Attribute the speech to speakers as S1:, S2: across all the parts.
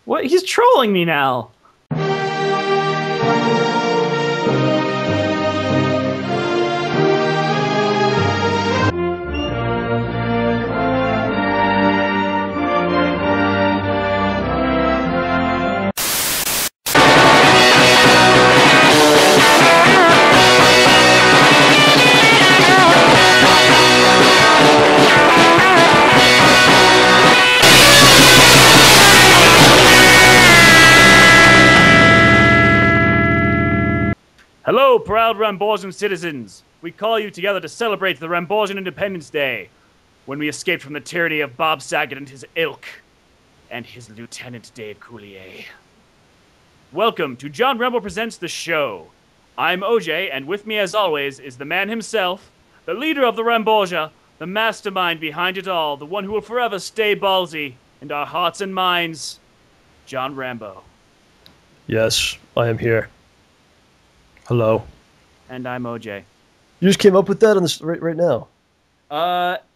S1: What? He's trolling me now. Hello, proud Rambosian citizens. We call you together to celebrate the Rambosian Independence Day, when we escaped from the tyranny of Bob Saget and his ilk, and his Lieutenant Dave Coulier. Welcome to John Rambo Presents the show. I'm OJ, and with me as always is the man himself, the leader of the Rambosia, the mastermind behind it all, the one who will forever stay ballsy in our hearts and minds, John Rambo.
S2: Yes, I am here. Hello.
S1: And I'm OJ.
S2: You just came up with that on this right now.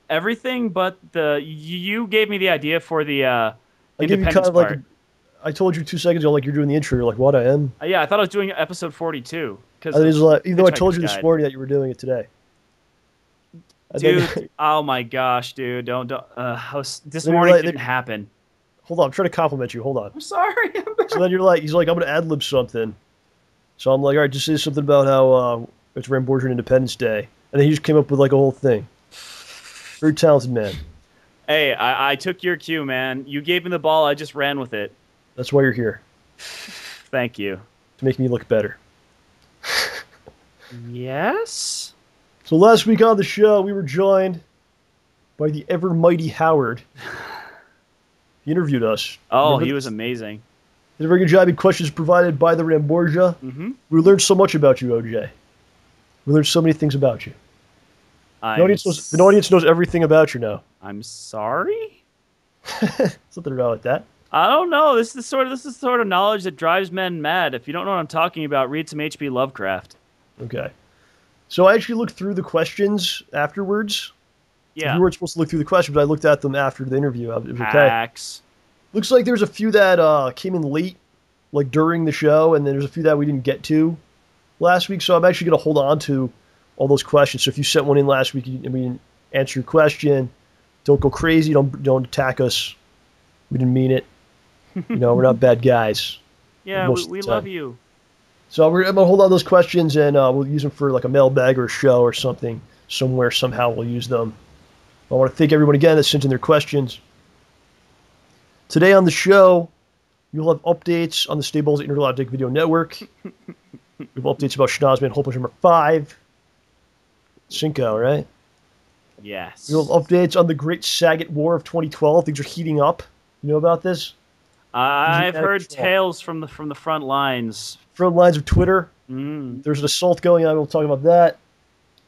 S1: Everything but you gave me the idea for the
S2: I gave you
S1: independence
S2: kind of
S1: part.
S2: I told you 2 seconds ago, like you're doing the intro. You're like, what I am?
S1: Yeah, I thought I was doing episode 42.
S2: Even though I told you this morning that you were doing it today.
S1: Dude, oh my gosh, dude, don't. This morning didn't happen.
S2: Hold on, I'm trying to compliment you. Hold on.
S1: I'm sorry.
S2: So then you're like, he's like, I'm gonna ad lib something. So I'm like, all right, just say something about how it's Rambosian Independence Day, and then he just came up with like a whole thing. Very talented man.
S1: Hey, I took your cue, man. You gave me the ball, I just ran with it.
S2: That's why you're here.
S1: Thank you.
S2: To make me look better.
S1: Yes?
S2: So last week on the show, we were joined by the ever mighty Howard. He interviewed us.
S1: Oh, he was amazing.
S2: Did a very good job in questions provided by the Rambosia.
S1: Mm-hmm.
S2: We learned so much about you, OJ. We learned so many things about you. The audience knows everything about you now.
S1: I'm sorry?
S2: Something wrong with that.
S1: I don't know. This is the sort of knowledge that drives men mad. If you don't know what I'm talking about, read some H.P. Lovecraft.
S2: Okay. So I actually looked through the questions afterwards.
S1: Yeah.
S2: You weren't supposed to look through the questions, but I looked at them after the interview. It was okay.
S1: Hacks.
S2: Looks like there's a few that came in late, like during the show, and then there's a few that we didn't get to last week. So I'm actually going to hold on to all those questions. So if you sent one in last week and we didn't answer your question, don't go crazy. Don't attack us. We didn't mean it. You know, we're not bad guys.
S1: Yeah, we love you. So
S2: I'm going to hold on those questions, and we'll use them for like a mailbag or a show or something. Somewhere, somehow, we'll use them. I want to thank everyone again that sent in their questions. Today on the show, you'll have updates on the StayBallsy Intergalactic Video Network. We have updates about Schnoz Hole Punch number 5. Cinco, right?
S1: Yes.
S2: We'll have updates on the Great Saget War of 2012. Things are heating up. You know about this?
S1: I've heard tales from the front lines.
S2: Front lines of Twitter.
S1: Mm.
S2: There's an assault going on. We'll talk about that.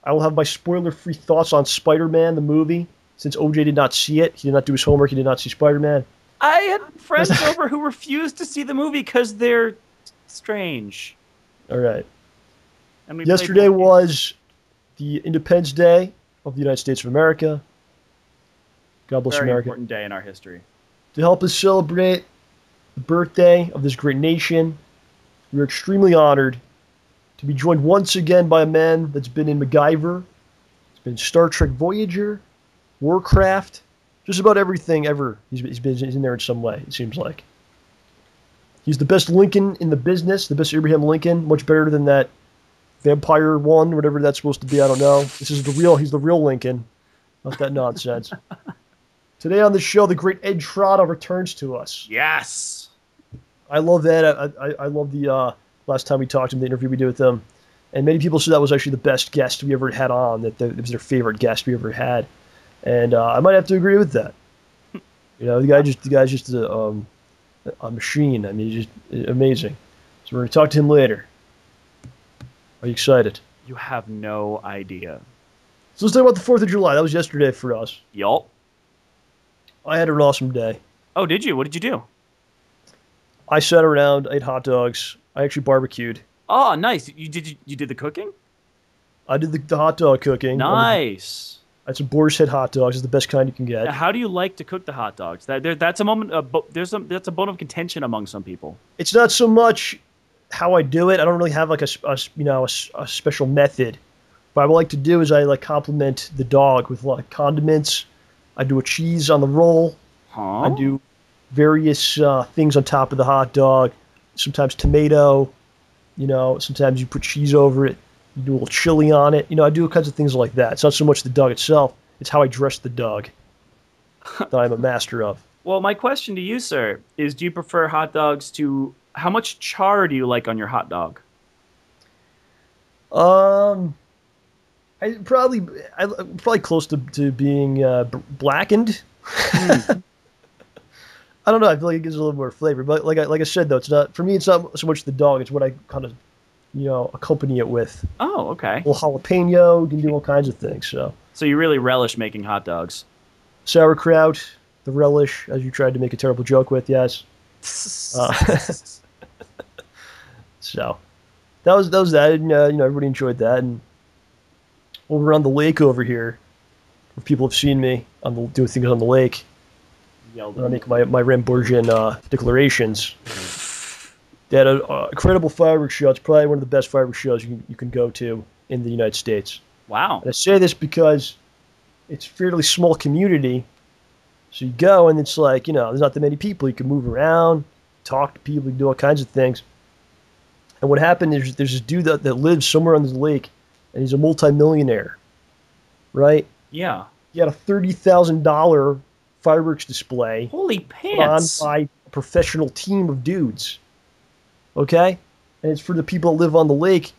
S2: I will have my spoiler-free thoughts on Spider-Man, the movie. Since OJ did not see it, he did not do his homework, he did not see Spider-Man.
S1: I had friends over who refused to see the movie because they're strange.
S2: All right. And yesterday was the Independence Day of the United States of America. God bless America.
S1: Very important day in our history.
S2: To help us celebrate the birthday of this great nation, we are extremely honored to be joined once again by a man that's been in MacGyver, he's been in Star Trek Voyager, Warcraft, just about everything ever. He's in there in some way, it seems like. He's the best Lincoln in the business, the best Abraham Lincoln, much better than that Vampire one, whatever that's supposed to be, I don't know. He's the real Lincoln, not that nonsense. Today on the show, the great Ed Trotta returns to us.
S1: Yes!
S2: I love that. I love the last time we talked to him, the interview we did with him. And many people said that was actually the best guest we ever had on, that it was their favorite guest we ever had. And I might have to agree with that. You know, the guy's just a machine. I mean, he's just amazing. So we're going to talk to him later. Are you excited?
S1: You have no idea.
S2: So let's talk about the 4th of July. That was yesterday for us.
S1: Yup.
S2: I had an awesome day.
S1: Oh, did you? What did you do?
S2: I sat around, ate hot dogs. I actually barbecued.
S1: Oh, nice. You did the cooking?
S2: I did the hot dog cooking.
S1: Nice.
S2: That's a boar's head hot dogs. Is the best kind you can get.
S1: Now, how do you like to cook the hot dogs? That's a moment. That's a bone of contention among some people.
S2: It's not so much how I do it. I don't really have like a special method. What I like to do is I like compliment the dog with like condiments. I do a cheese on the roll.
S1: Huh?
S2: I do various things on top of the hot dog. Sometimes tomato. Sometimes you put cheese over it. You do a little chili on it. I do all kinds of things like that. It's not so much the dog itself. It's how I dress the dog that I'm a master of.
S1: Well, my question to you, sir, is do you prefer hot dogs to... How much char do you like on your hot dog?
S2: I'm probably close to being blackened. I don't know. I feel like it gives a little more flavor. But like I said, though, it's not for me. It's not so much the dog. It's what I kind of accompany it with.
S1: Oh, okay.
S2: A little jalapeno. You can do all kinds of things.
S1: So you really relish making hot dogs?
S2: Sauerkraut, the relish, as you tried to make a terrible joke with, yes. So that was that, and everybody enjoyed that. And over on the lake over here, where people have seen me doing things on the lake, when I make my Ramborgian declarations. They had an incredible fireworks show. It's probably one of the best fireworks shows you can go to in the United States.
S1: Wow.
S2: And I say this because it's a fairly small community. So you go, and it's like, there's not that many people. You can move around, talk to people, you can do all kinds of things. And what happened is there's this dude that lives somewhere on this lake, and he's a multimillionaire, right?
S1: Yeah.
S2: He had a $30,000 fireworks display.
S1: Holy pants.
S2: On by a professional team of dudes. Okay? And it's for the people that live on the lake.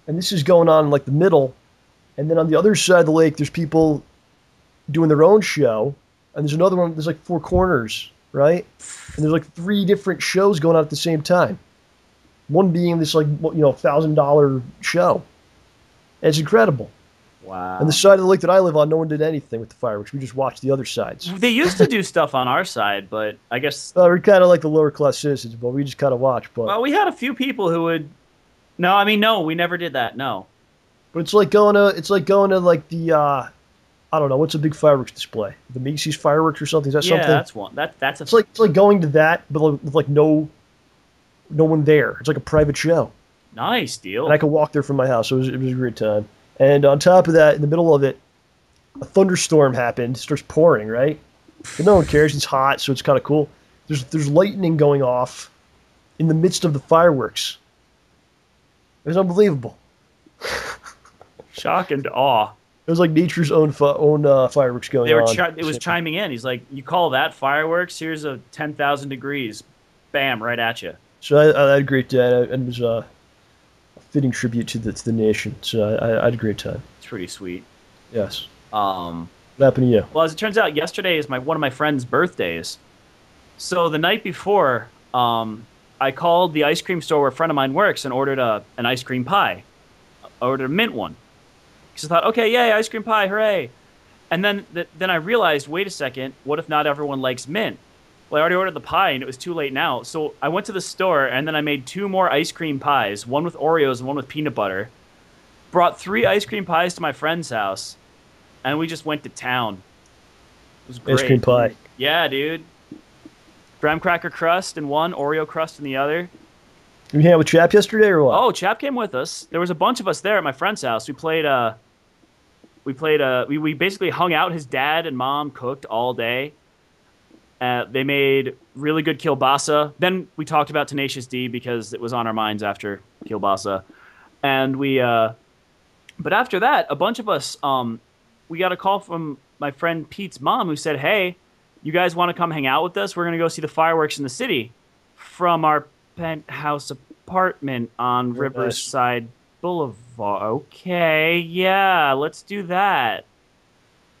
S2: And this is going on in like the middle. And then on the other side of the lake, there's people doing their own show. And there's another one, there's like four corners, right? And there's like three different shows going on at the same time. One being this like, $1,000 show. And it's incredible.
S1: Wow.
S2: And the side of the lake that I live on, no one did anything with the fireworks. We just watched the other sides.
S1: They used to do stuff on our side, but I guess...
S2: we're kind of like the lower class citizens, but we just kind of watch. But
S1: well, we had a few people who would... No, we never did that, no.
S2: But it's like going to like the, I don't know, what's a big fireworks display? The Macy's fireworks or something? Is that something?
S1: Yeah, that's one. That's a...
S2: It's like going to that, but with like no one there. It's like a private show.
S1: Nice deal.
S2: And I could walk there from my house. So it was a great time. And on top of that, in the middle of it, a thunderstorm happened. It starts pouring, right? But no one cares. It's hot, so it's kind of cool. There's lightning going off in the midst of the fireworks. It was unbelievable.
S1: Shock and awe.
S2: It was like nature's own fireworks going on.
S1: It was chiming in. He's like, you call that fireworks? Here's a 10,000 degrees. Bam, right at you.
S2: So I had a great day, and it was a fitting tribute to the nation. So I had a great time.
S1: It's pretty sweet.
S2: Yes.
S1: What
S2: happened to you?
S1: Well, as it turns out, yesterday is one of my friend's birthdays. So the night before, I called the ice cream store where a friend of mine works and ordered an ice cream pie. I ordered a mint one. Because I thought, okay, yay, ice cream pie, hooray. And then I realized, wait a second, what if not everyone likes mint? Well, I already ordered the pie, and it was too late now. So I went to the store, and then I made 2 more ice cream pies, one with Oreos and one with peanut butter. Brought 3 ice cream pies to my friend's house, and we just went to town. It was great.
S2: Ice cream pie.
S1: Yeah, dude. Graham cracker crust in one, Oreo crust in the other.
S2: You hang out with Chap yesterday or what?
S1: Oh, Chap came with us. There was a bunch of us there at my friend's house. We basically hung out. His dad and mom cooked all day. They made really good kielbasa. Then we talked about Tenacious D because it was on our minds after kielbasa. And but after that, a bunch of us, we got a call from my friend Pete's mom who said, hey, you guys want to come hang out with us? We're going to go see the fireworks in the city from our penthouse apartment on Riverside Boulevard. Okay, yeah, let's do that.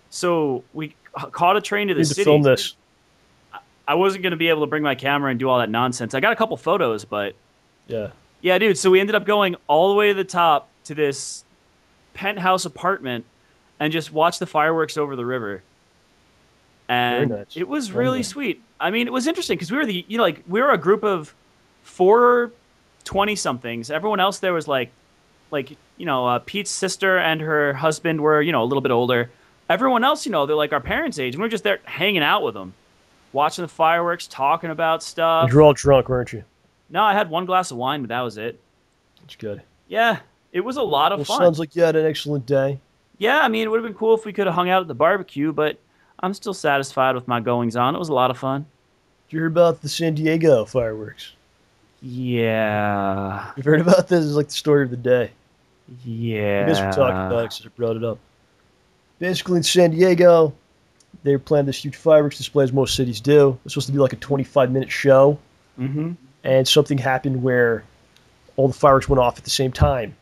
S1: So we caught a train to the city.
S2: To film this.
S1: I wasn't going to be able to bring my camera and do all that nonsense. I got a couple photos, but...
S2: Yeah.
S1: Yeah, dude, so we ended up going all the way to the top to this penthouse apartment and just watched the fireworks over the river. And
S2: nice.
S1: It was really sweet. I mean, it was interesting because we were we were a group of 4 20-somethings. Everyone else there was Pete's sister and her husband were, a little bit older. Everyone else, you know, they're like our parents' age, and we're just there hanging out with them, watching the fireworks, talking about stuff.
S2: You're all drunk, weren't you?
S1: No, I had one glass of wine, but that was it.
S2: That's good.
S1: Yeah, it was a lot of
S2: Well,
S1: fun.
S2: sounds like you had an excellent day.
S1: Yeah, I mean, it would have been cool if we could have hung out at the barbecue, but I'm still satisfied with my goings on. It was a lot of fun.
S2: Did you hear about the San Diego fireworks?
S1: Yeah.
S2: You've heard about this? It's like the story of the day.
S1: Yeah.
S2: I guess we're talking about it because I brought it up. Basically, in San Diego, they planned this huge fireworks display, as most cities do. It was supposed to be like a 25-minute show.
S1: Mm-hmm.
S2: And something happened where all the fireworks went off at the same time.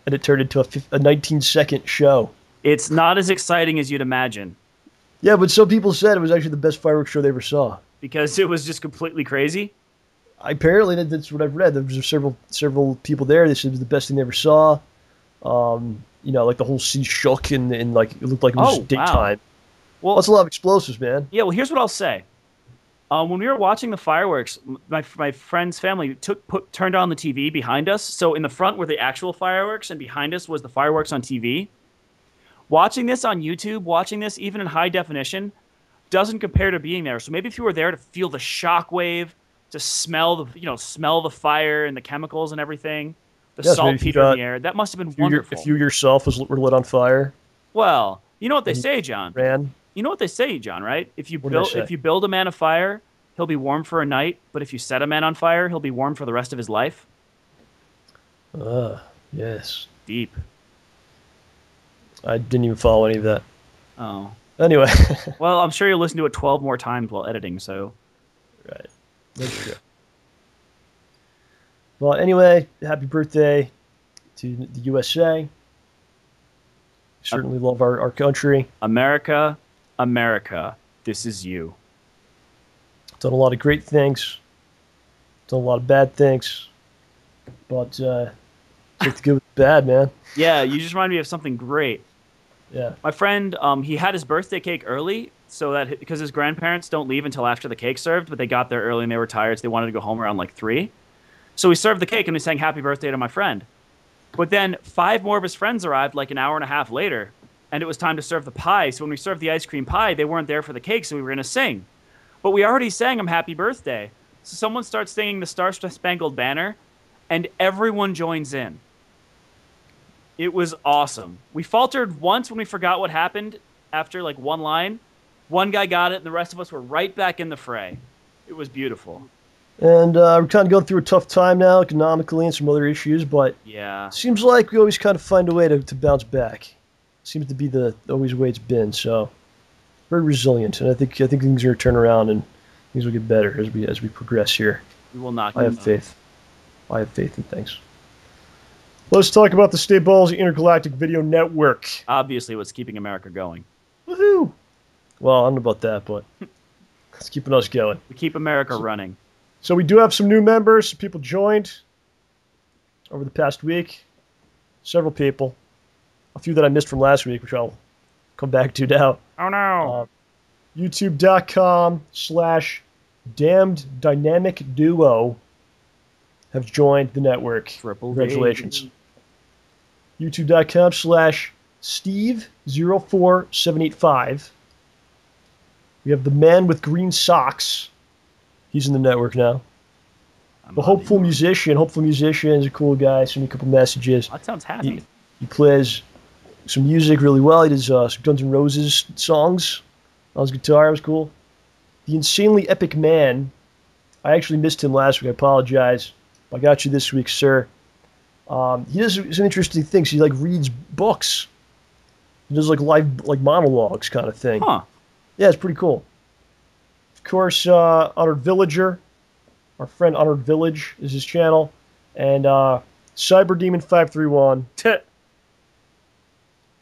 S2: And it turned into a 19-second show.
S1: It's not as exciting as you'd imagine.
S2: Yeah, but some people said it was actually the best fireworks show they ever saw.
S1: Because it was just completely crazy?
S2: Apparently, that's what I've read. There was several people there. They said it was the best thing they ever saw. You know, like the whole city shook and like it looked like it was daytime.
S1: Wow. Well,
S2: that's a lot of explosives, man.
S1: Yeah, well, here's what I'll say. When we were watching the fireworks, my friend's family turned on the TV behind us. So in the front were the actual fireworks, and behind us was the fireworks on TV. Watching this on YouTube, watching this even in high definition, doesn't compare to being there. So maybe if you were there to feel the shock to smell the fire and the chemicals and everything, the saltpeter in the air, that must have been wonderful.
S2: If you yourself were lit on fire.
S1: Well, you know what they say, John.
S2: Ran.
S1: You know what they say, John, right? If you build a man a fire, he'll be warm for a night. But if you set a man on fire, he'll be warm for the rest of his life.
S2: Yes.
S1: Deep.
S2: I didn't even follow any of that.
S1: Oh.
S2: Anyway.
S1: Well, I'm sure you'll listen to it 12 more times while editing, so.
S2: Right. That's true. Well, anyway, happy birthday to the USA. Certainly love our country.
S1: America, America, this is you.
S2: Done a lot of great things. Done a lot of bad things. But take the good with the bad, man.
S1: Yeah, you just remind me of something great.
S2: Yeah.
S1: My friend, he had his birthday cake early, so that because his grandparents don't leave until after the cake's served, but they got there early and they were tired, so they wanted to go home around like 3. So we served the cake and we sang happy birthday to my friend. But then 5 more of his friends arrived like an hour and a half later, and it was time to serve the pie. So when we served the ice cream pie, they weren't there for the cake, so we were going to sing. But we already sang him happy birthday. So someone starts singing the Star-Spangled Banner, and everyone joins in. It was awesome. We faltered once when we forgot what happened after like one line. One guy got it, and the rest of us were right back in the fray. It was beautiful.
S2: And we're kind of going through a tough time now, economically and some other issues, but
S1: yeah,
S2: seems like we always kind of find a way to bounce back. Seems to be always the way it's been. So very resilient, and I think things are going to turn around and things will get better as we progress here.
S1: We will not.
S2: I have faith. I have faith in things. Let's talk about the StayBallsy Intergalactic Video Network.
S1: Obviously, what's keeping America going.
S2: Woohoo! Well, I don't know about that, but it's keeping us going.
S1: We keep America running.
S2: So we do have some new members. Some people joined over the past week. Several people. A few that I missed from last week, which I'll come back to now.
S1: Oh, no.
S2: YouTube.com/DamnedDynamicDuo have joined the network. Congratulations. YouTube.com/Steve04785. We have the man with green socks. He's in the network now. The Hopeful Musician. Hopeful Musician is a cool guy. Sent me a couple messages.
S1: That sounds happy.
S2: He plays some music really well. He does some Guns N' Roses songs on his guitar. It was cool. The Insanely Epic Man. I actually missed him last week. I apologize. I got you this week, sir. He does some interesting things. He reads books. He does live monologues kind of thing.
S1: Huh.
S2: Yeah, it's pretty cool. Of course, Honored Villager. Our friend Honored Village is his channel. And CyberDemon531.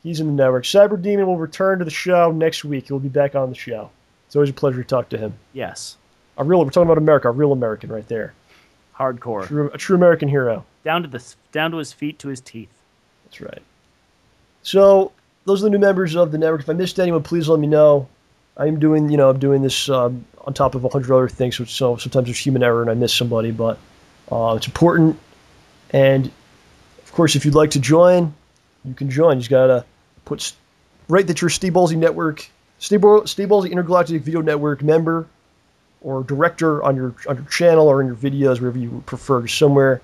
S2: He's in the network. CyberDemon will return to the show next week. He'll be back on the show. It's always a pleasure to talk to him.
S1: Yes.
S2: We're talking about America, a real American right there.
S1: Hardcore.
S2: A true American hero.
S1: Down to his feet, to his teeth.
S2: That's right. So, those are the new members of the network. If I missed anyone, please let me know. I'm doing this on top of 100 other things, so sometimes there's human error and I miss somebody, but it's important. And, of course, if you'd like to join, you can join. You just got to put write that you're a StayBallsy Network, StayBallsy Intergalactic Video Network member or director on your channel or in your videos, wherever you prefer, somewhere,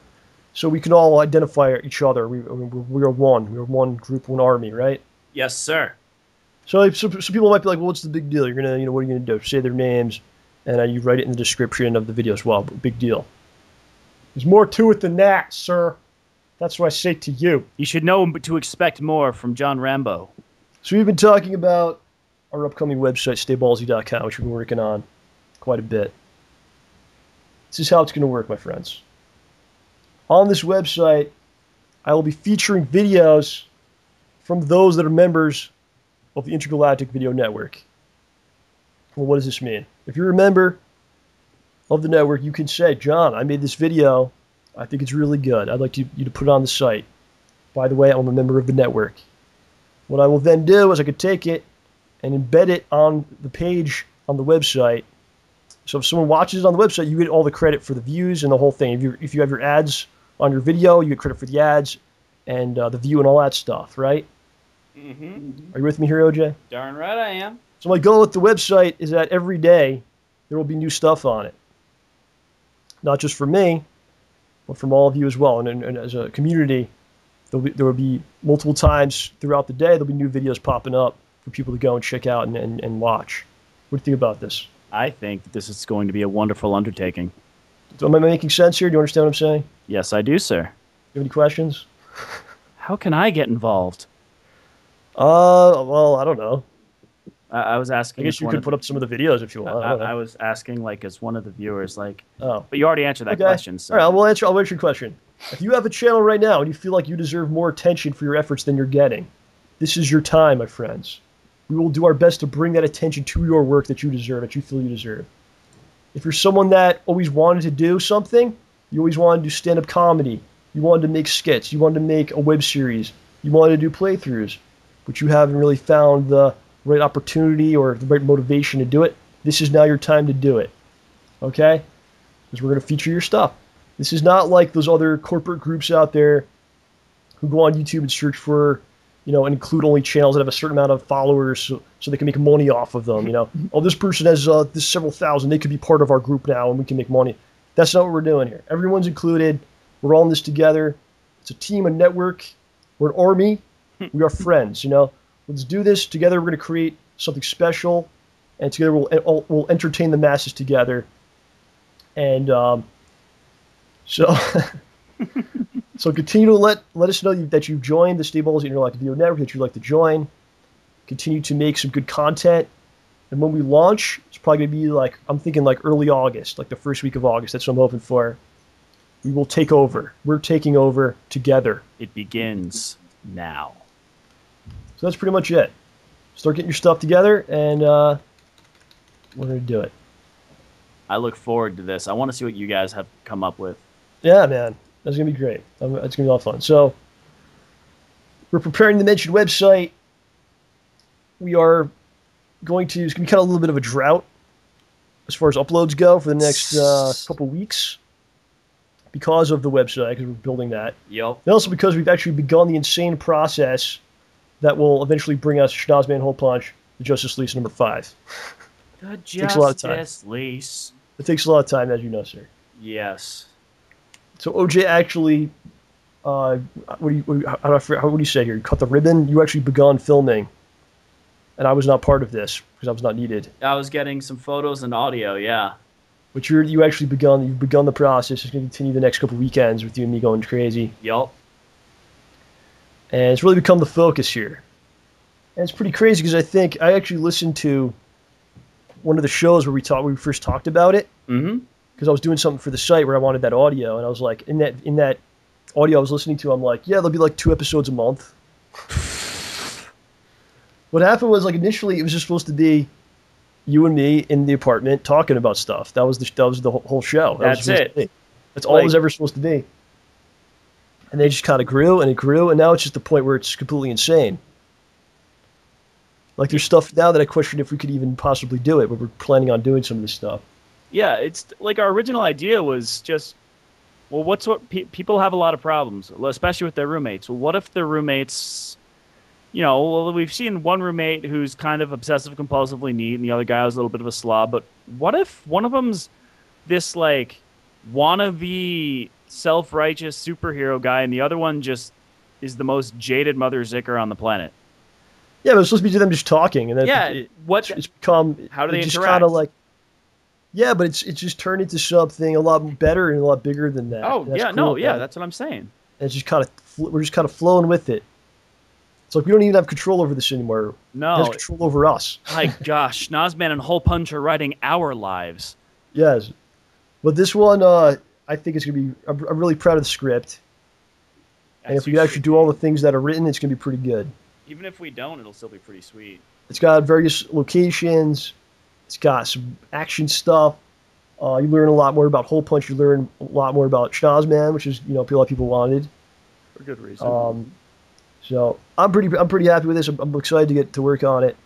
S2: so we can all identify each other. We are one. We are one group, one army, right?
S1: Yes, sir.
S2: So people might be like, well, what's the big deal? You're gonna, what are you gonna do? Say their names, and you write it in the description of the video as well. But big deal. There's more to it than that, sir. That's what I say to you.
S1: You should know to expect more from John Rambo.
S2: So we've been talking about our upcoming website, StayBallsy.com, which we've been working on quite a bit. This is how it's going to work, my friends. On this website, I will be featuring videos from those that are members of the Intergalactic Video Network. Well, what does this mean? If you're a member of the network, you can say, John, I made this video. I think it's really good. I'd like you to put it on the site. By the way, I'm a member of the network. What I will then do is I could take it and embed it on the page on the website. So if someone watches it on the website, you get all the credit for the views and the whole thing. If you have your ads on your video, you get credit for the ads and the view and all that stuff, right?
S1: Mm-hmm.
S2: Are you with me here, OJ?
S1: Darn right I am.
S2: So my goal with the website is that every day there will be new stuff on it. Not just for me, but from all of you as well. And as a community, there will be multiple times throughout the day, there'll be new videos popping up for people to go and check out and watch. What do you think about this?
S1: I think that this is going to be a wonderful undertaking.
S2: Am I making sense here? Do you understand what I'm saying?
S1: Yes, I do, sir.
S2: Do you have any questions?
S1: How can I get involved?
S2: Well, I don't know.
S1: I was asking.
S2: I guess you could put up some of the videos if you want.
S1: I was asking, like, as one of the viewers, like.
S2: Oh.
S1: But you already answered that question. So.
S2: All right, I'll answer your question. If you have a channel right now and you feel like you deserve more attention for your efforts than you're getting, this is your time, my friends. We will do our best to bring that attention to your work that you deserve, that you feel you deserve. If you're someone that always wanted to do something, you always wanted to do stand-up comedy, you wanted to make skits, you wanted to make a web series, you wanted to do playthroughs, but you haven't really found the right opportunity or the right motivation to do it, this is now your time to do it. Okay? Because we're going to feature your stuff. This is not like those other corporate groups out there who go on YouTube and search for, and include only channels that have a certain amount of followers so they can make money off of them. Oh, this person has this several thousand. They could be part of our group now and we can make money. That's not what we're doing here. Everyone's included. We're all in this together. It's a team, a network. We're an army. We are friends, Let's do this. Together we're going to create something special. And together we'll entertain the masses together. And so continue to let us know that you've joined the StayBallsy Intergalactic Video Network, that you'd like to join. Continue to make some good content. And when we launch, it's probably going to be I'm thinking early August, like the first week of August. That's what I'm hoping for. We will take over. We're taking over together.
S1: It begins now.
S2: So that's pretty much it. Start getting your stuff together, and we're going to do it.
S1: I look forward to this. I want to see what you guys have come up with.
S2: Yeah, man. That's going to be great. It's going to be a lot of fun. So we're preparing the mentioned website. We are going to, it's going to be kind of a little bit of a drought as far as uploads go for the next couple weeks because of the website, because we're building that.
S1: Yep.
S2: And also because we've actually begun the insane process that will eventually bring us Schnoz Manhole Punch, the Justice Lease number 5.
S1: The
S2: takes a lot of time.
S1: Justice Lease.
S2: It takes a lot of time, as you know, sir.
S1: Yes.
S2: So OJ actually, what do you say here? You cut the ribbon. You actually begun filming, and I was not part of this because I was not needed.
S1: I was getting some photos and audio, yeah.
S2: But you've begun the process. It's going to continue the next couple weekends with you and me going crazy.
S1: Yup.
S2: And it's really become the focus here. And it's pretty crazy because I actually listened to one of the shows where we first talked about it.
S1: Mm-hmm.
S2: Because I was doing something for the site where I wanted that audio, and I was like, in that audio I was listening to, I'm like, yeah, there'll be 2 episodes a month. What happened was initially it was just supposed to be you and me in the apartment talking about stuff. That was the whole show.
S1: That's it.
S2: That's all it was ever supposed to be. And they just kind of grew, and it grew, and now it's just the point where it's completely insane. There's stuff now that I question if we could even possibly do it, but we're planning on doing some of this stuff.
S1: Yeah, it's our original idea was just, well, people have a lot of problems, especially with their roommates. Well, what if their roommates you know, well, we've seen one roommate who's kind of obsessive compulsively neat, and the other guy was a little bit of a slob. But what if one of them's this like wannabe self-righteous superhero guy, and the other one just is the most jaded mother zicker on the planet?
S2: Yeah, but it's supposed to be them just talking, and then
S1: Yeah, what?
S2: it's become.
S1: How do they
S2: just
S1: interact?
S2: kind of like. Yeah, but it's just turned into something a lot better and a lot bigger than that.
S1: Oh
S2: And that's
S1: yeah,
S2: cool,
S1: no, yeah,
S2: man.
S1: that's what I'm saying.
S2: And it's just kind of we're just kind of flowing with it. It's like we don't even have control over this anymore. It has
S1: No,
S2: control over us.
S1: my gosh, Schnozman and Hole Punch are writing our lives.
S2: Yes, but this one, I think it's gonna be. I'm really proud of the script, and
S1: As
S2: if
S1: you
S2: we actually
S1: should
S2: do all the things that are written, it's gonna be pretty good.
S1: Even if we don't, it'll still be pretty sweet.
S2: It's got various locations. It's got some action stuff. You learn a lot more about Hole Punch. You learn a lot more about Schnozman, which is a lot of people wanted.
S1: For good reason.
S2: So I'm pretty happy with this. I'm excited to get to work on it.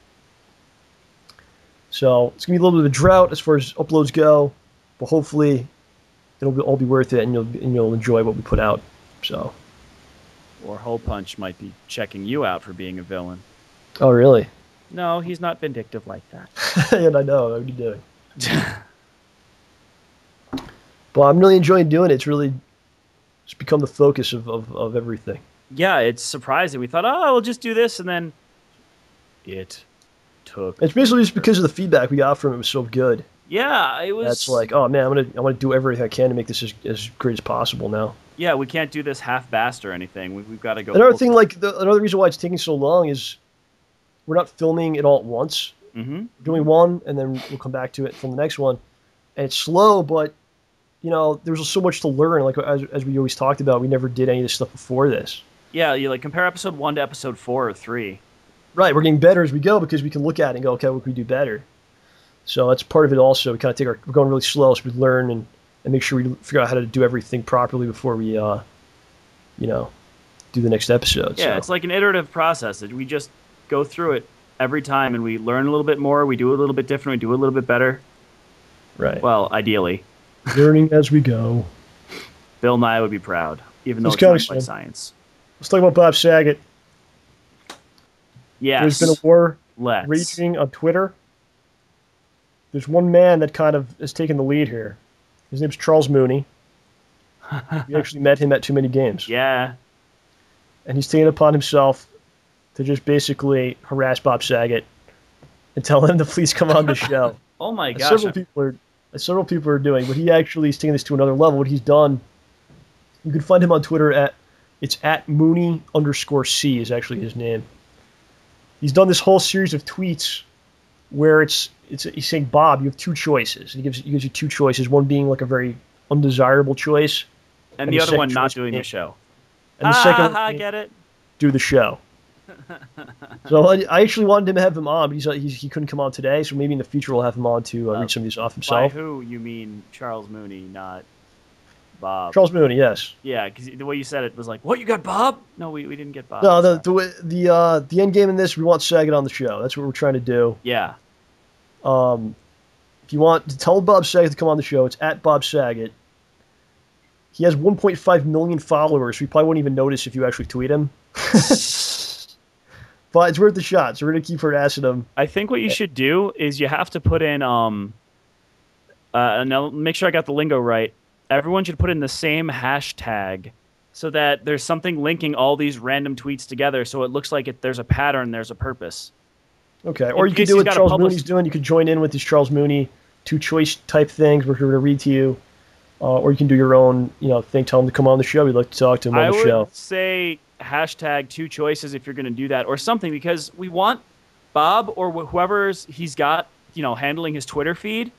S2: So it's gonna be a little bit of a drought as far as uploads go, but hopefully all be worth it, and you'll enjoy what we put out. So.
S1: Or Hole Punch might be checking you out for being a villain.
S2: Oh really?
S1: No, he's not vindictive like that.
S2: And I know what are you doing. But I'm really enjoying doing it. It's really just become the focus of everything.
S1: Yeah, it's surprising. We thought, oh, we'll just do this, and then it took.
S2: It's basically just because of the feedback we got from it was so good.
S1: Yeah, it was.
S2: That's like, oh man, I want to do everything I can to make this as great as possible now.
S1: Yeah, we can't do this half-assed or anything. We've got to go.
S2: Another thing, another reason why it's taking so long is we're not filming it all at once.
S1: Mm-hmm.
S2: We're doing one, and then we'll come back to it from the next one. And it's slow, but there's so much to learn. Like as we always talked about, we never did any of this stuff before this.
S1: Yeah, you compare episode 1 to episode 4 or 3.
S2: Right, we're getting better as we go because we can look at it and go, okay, what can we do better? So that's part of it also. We kind of we're going really slow, so we learn and make sure we figure out how to do everything properly before we, do the next episode.
S1: Yeah, so. It's like an iterative process. We just go through it every time, and we learn a little bit more. We do it a little bit different. We do it a little bit better.
S2: Right.
S1: Well, ideally.
S2: Learning as we go.
S1: Bill Nye would be proud, even though it's not by science.
S2: Let's talk about Bob Saget.
S1: Yes.
S2: There's been a war raging on Twitter. There's one man that kind of has taken the lead here. His name's Charles Mooney. We actually met him at Too Many Games.
S1: Yeah.
S2: And he's taken it upon himself to just basically harass Bob Saget and tell him to please come on the show.
S1: Oh my gosh.
S2: Several people are doing, but he actually is taking this to another level. What he's done, you can find him on Twitter it's at Mooney_C is actually his name. He's done this whole series of tweets where he's saying, Bob, you have two choices. And he gives you two choices, one being like a very undesirable choice.
S1: And the other one not doing the show.
S2: And the second
S1: I get it.
S2: Do the show. So I actually wanted to have him on, but he couldn't come on today, so maybe in the future we'll have him on to read some of these off himself.
S1: By who you mean Charles Mooney, not Bob?
S2: Charles Mooney, yes.
S1: Yeah, because the way you said it was like, what, you got Bob? No, we didn't get Bob.
S2: No, the end game in this, we want Saget on the show. That's what we're trying to do.
S1: Yeah.
S2: If you want to tell Bob Saget to come on the show, it's at Bob Saget. He has 1.5 million followers, so you probably won't even notice if you actually tweet him. But it's worth the shot, so we're going to keep harassing him.
S1: I think what you should do is you have to put in, now make sure I got the lingo right. Everyone should put in the same hashtag so that there's something linking all these random tweets together so it looks like there's a pattern, there's a purpose.
S2: Okay, or you can do what Charles Mooney's doing. You could join in with these Charles Mooney two-choice type things we're going to read to you. Or you can do your own, thing. Tell him to come on the show. We'd like to talk to him on the show.
S1: I would say hashtag two choices if you're going to do that or something, because we want Bob or whoever's he's got, handling his Twitter feed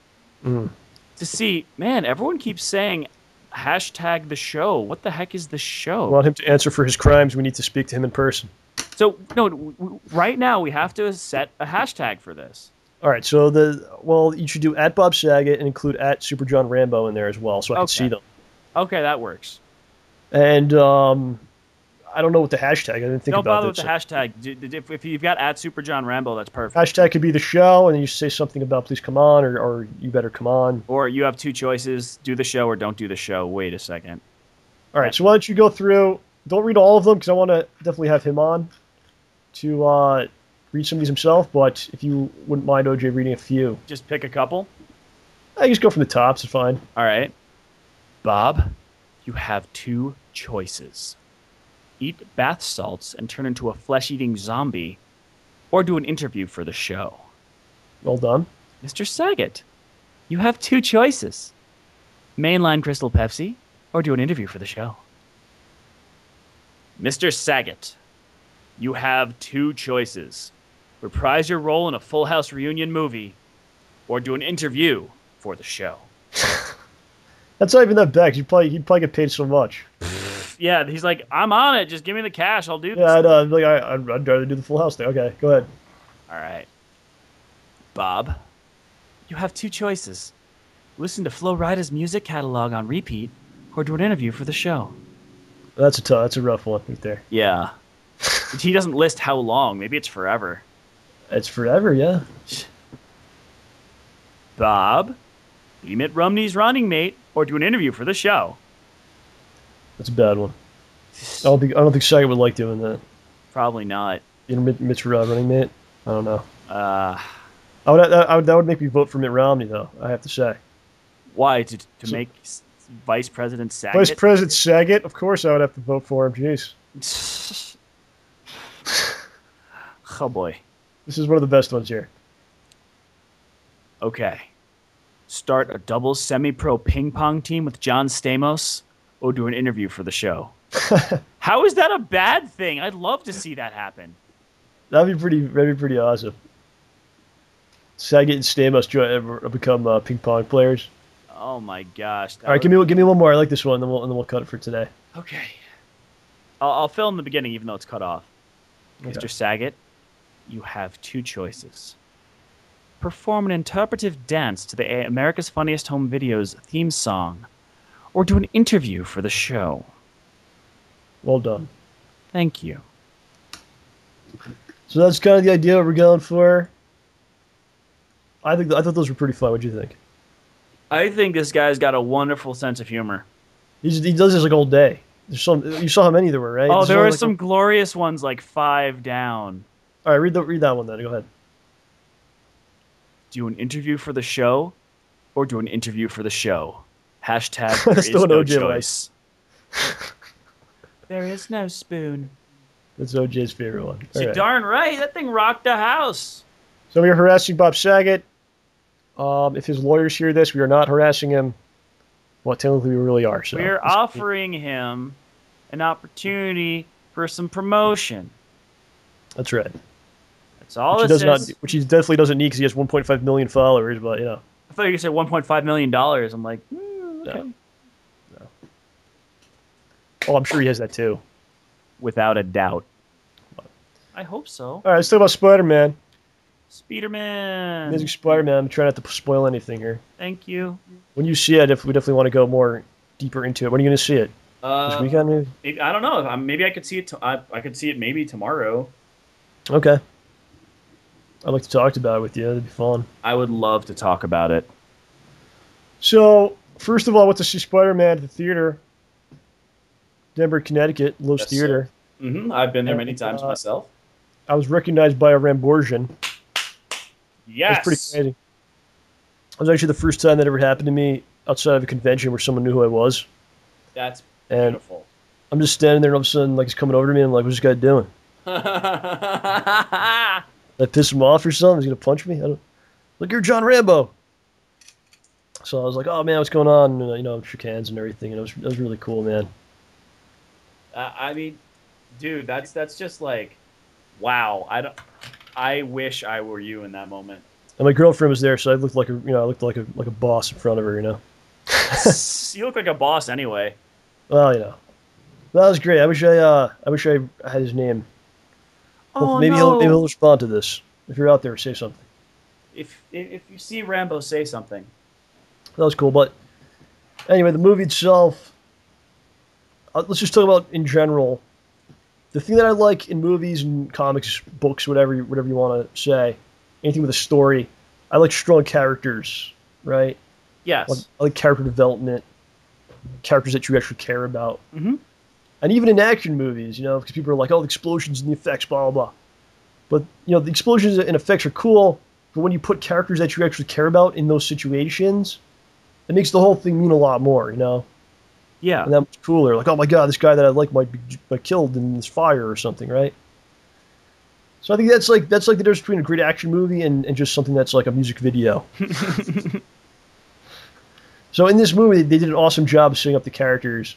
S1: to see, man, everyone keeps saying hashtag the show. What the heck is the show?
S2: We want him to answer for his crimes. We need to speak to him in person.
S1: So, no, right now we have to set a hashtag for this.
S2: All right, so you should do at Bob Saget and include at Super John Rambo in there as well, so I can see them.
S1: Okay, that works.
S2: And I don't know what the hashtag. I didn't think about that.
S1: Don't bother with the hashtag. If you've got at Super John Rambo, that's perfect.
S2: Hashtag could be the show, and then you say something about please come on, or you better come on.
S1: Or you have two choices: do the show or don't do the show. Wait a second.
S2: All right, so why don't you go through? Don't read all of them because I want to definitely have him on. to read some of these himself, but if you wouldn't mind OJ reading a few.
S1: Just pick a couple.
S2: I just go from the tops, it's fine.
S1: All right. Bob, you have 2 choices. Eat bath salts and turn into a flesh-eating zombie, or do an interview for the show.
S2: Well done.
S1: Mr. Saget, you have 2 choices. Mainline Crystal Pepsi, or do an interview for the show. Mr. Saget, you have 2 choices. Reprise your role in a Full House reunion movie, or do an interview for the show.
S2: That's not even that bad. He'd probably get paid so much.
S1: Yeah, he's like, I'm on it. Just give me the cash. I'll do this.
S2: Yeah, I'd rather do the Full House thing. Okay, go ahead.
S1: All right. Bob, you have 2 choices. Listen to Flo Rida's music catalog on repeat, or do an interview for the show.
S2: That's a rough one right there.
S1: Yeah. He doesn't list how long. Maybe it's forever.
S2: It's forever, yeah.
S1: Bob, you Mitt Romney's running mate, or do an interview for the show.
S2: That's a bad one. I don't think Saget would like doing that.
S1: Probably not.
S2: You know, Mitt's running mate. I don't know.
S1: That
S2: That would make me vote for Mitt Romney, though. I have to say.
S1: Why to make Vice President Saget?
S2: Vice President Saget, of course, I would have to vote for him. Jeez.
S1: Oh boy.
S2: This is one of the best ones here.
S1: Okay. Start a double semi-pro ping pong team with John Stamos, or do an interview for the show. How is that a bad thing? I'd love to see that happen.
S2: That'd be pretty awesome. Saget and Stamos become ping pong players.
S1: Oh my gosh!
S2: All right, give me one more. I like this one, and then we'll cut it for today.
S1: Okay. I'll fill in the beginning, even though it's cut off. Okay. Mr. Saget, you have 2 choices. Perform an interpretive dance to the America's Funniest Home Videos theme song, or do an interview for the show.
S2: Well done.
S1: Thank you.
S2: So that's kind of the idea we're going for. I thought those were pretty fun. What'd you think?
S1: I think this guy's got a wonderful sense of humor.
S2: He does this like all day. You saw how many there were, right?
S1: Oh, there were some glorious ones, like 5 down.
S2: All right, read that one then. Go ahead.
S1: Do an interview for the show, or do an interview for the show. Hashtag there
S2: That's
S1: is
S2: the one
S1: no
S2: OJ
S1: choice. There is no spoon.
S2: That's OJ's favorite one.
S1: You're darn right. That thing rocked the house.
S2: So we are harassing Bob Saget. If his lawyers hear this, we are not harassing him. Well, technically we really are. So
S1: we're offering him an opportunity for some promotion.
S2: That's right.
S1: That's all it says.
S2: Which he definitely doesn't need because he has 1.5 million followers, but you know.
S1: I thought you said $1.5 million. I'm like, okay.
S2: No. Oh, I'm sure he has that too.
S1: Without a doubt. I hope so.
S2: All right, let's talk about Spider-Man.
S1: Spider-Man.
S2: Amazing Spider-Man. I'm trying not to spoil anything here.
S1: Thank you.
S2: When you see it, we definitely want to go more deeper into it. When are you going to see it? This weekend, maybe?
S1: I don't know. Maybe I could see it. I could see it maybe tomorrow.
S2: Okay. I'd like to talk about it with you. That'd be fun.
S1: I would love to talk about it.
S2: So, first of all, I went to see Spider-Man at the theater. Denver, Connecticut, Lowe's Theater.
S1: I've been there many times myself.
S2: I was recognized by a Ramborgian.
S1: Yes.
S2: It was pretty crazy. It was actually the first time that ever happened to me outside of a convention where someone knew who I was.
S1: That's
S2: and
S1: beautiful.
S2: I'm just standing there and all of a sudden, like, he's coming over to me and I'm like, what's this guy doing? Did I piss him off or something? He's going to punch me? Look, you're John Rambo. So I was like, oh, man, what's going on? And, I shook hands and everything. And it was really cool, man.
S1: I mean, dude, that's just like, wow. I wish I were you in that moment. And
S2: my girlfriend was there, so I looked like a boss in front of her,
S1: You look like a boss anyway.
S2: Well, that was great. I wish I had his name.
S1: Oh,
S2: maybe he'll respond to this. If you're out there, say something.
S1: If you see Rambo, say something.
S2: That was cool, but anyway, the movie itself. Let's just talk about in general. The thing that I like in movies and comics, books, whatever you want to say, anything with a story, I like strong characters, right?
S1: Yes.
S2: I like character development, characters that you actually care about.
S1: Mm-hmm.
S2: And even in action movies, because people are like, oh, the explosions and the effects, blah, blah, blah. But the explosions and effects are cool. But when you put characters that you actually care about in those situations, it makes the whole thing mean a lot more.
S1: Yeah.
S2: And that much cooler. Like, oh my god, this guy that I like might be killed in this fire or something, right? So I think that's like the difference between a great action movie and just something that's like a music video. So in this movie, they did an awesome job of setting up the characters.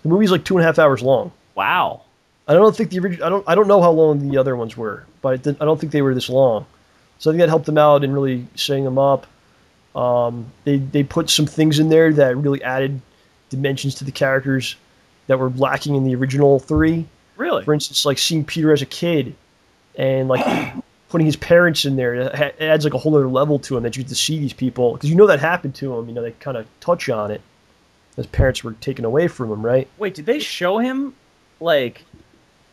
S2: The movie's like 2.5 hours long.
S1: Wow.
S2: I don't think the original. I don't know how long the other ones were, but I don't think they were this long. So I think that helped them out in really setting them up. They put some things in there that really added dimensions to the characters that were lacking in the original 3.
S1: Really?
S2: For instance, like seeing Peter as a kid and like putting his parents in there, it adds like a whole other level to him that you get to see these people because that happened to him. They kind of touch on it. His parents were taken away from him, right?
S1: Wait, did they show him like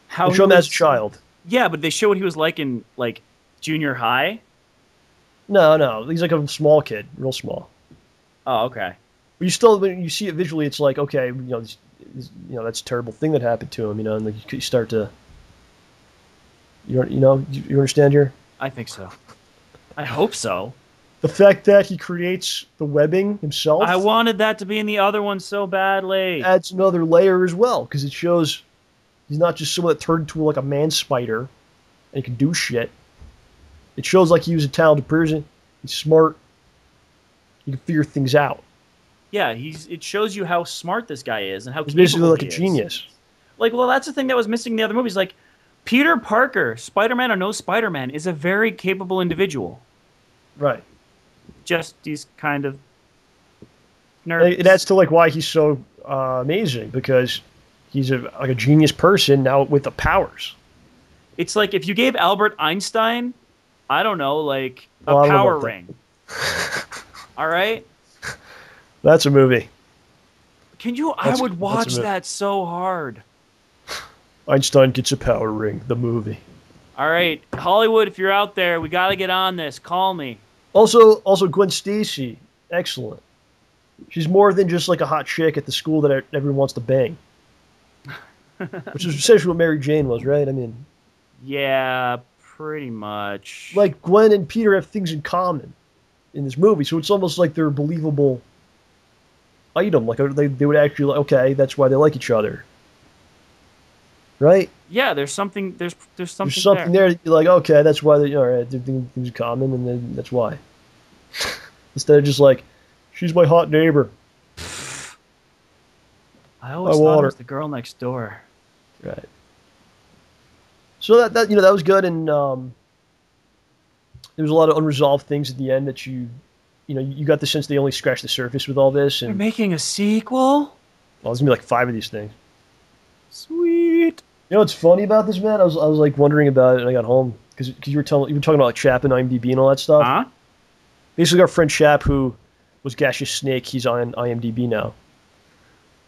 S1: how
S2: they show him as a child?
S1: Yeah, but they show what he was like in like junior high.
S2: No, he's like a small kid, real small.
S1: Oh, okay.
S2: But you still, when you see it visually, it's like, okay, that's a terrible thing that happened to him, and like you start to, you understand here?
S1: I think so. I hope so.
S2: The fact that he creates the webbing himself.
S1: I wanted that to be in the other one so badly.
S2: Adds another layer as well, because it shows he's not just someone that turned into like a man spider, and he can do shit. It shows like he was a talented person. He's smart. He can figure things out.
S1: Yeah, it shows you how smart this guy is and how
S2: he's basically like a
S1: is.
S2: Genius.
S1: Like, well, that's the thing that was missing in the other movies. Like, Peter Parker, Spider-Man or no Spider-Man, is a very capable individual.
S2: Right.
S1: Just he's kind of nervous.
S2: It adds to like why he's so amazing, because he's a genius person now with the powers.
S1: It's like if you gave Albert Einstein, I don't know, like a power ring. All right?
S2: That's a movie.
S1: I would watch that so hard.
S2: Einstein gets a power ring, the movie.
S1: All right, Hollywood, if you're out there, we got to get on this. Call me.
S2: Also Gwen Stacy, excellent. She's more than just like a hot chick at the school that everyone wants to bang. Which is essentially what Mary Jane was, right? I mean...
S1: Yeah, pretty much.
S2: Like, Gwen and Peter have things in common in this movie, so it's almost like they're a believable item. Like, they would actually, like, okay, that's why they like each other. Right?
S1: Yeah, there's something there. There's something
S2: there that you're like, okay, that's why they're things in common, and then that's why. Instead of just like, she's my hot neighbor.
S1: I always thought it was the girl next door.
S2: Right. So that was good, and there was a lot of unresolved things at the end that you got the sense they only scratched the surface with all this. And
S1: they're making a sequel?
S2: Well, there's gonna be like 5 of these things.
S1: Sweet.
S2: You know what's funny about this, man? I was like wondering about it when I got home because you were talking about like Chap and IMDb and all that stuff.
S1: Huh?
S2: Basically, our friend Chap, who was Gaseous Snake, he's on IMDb now,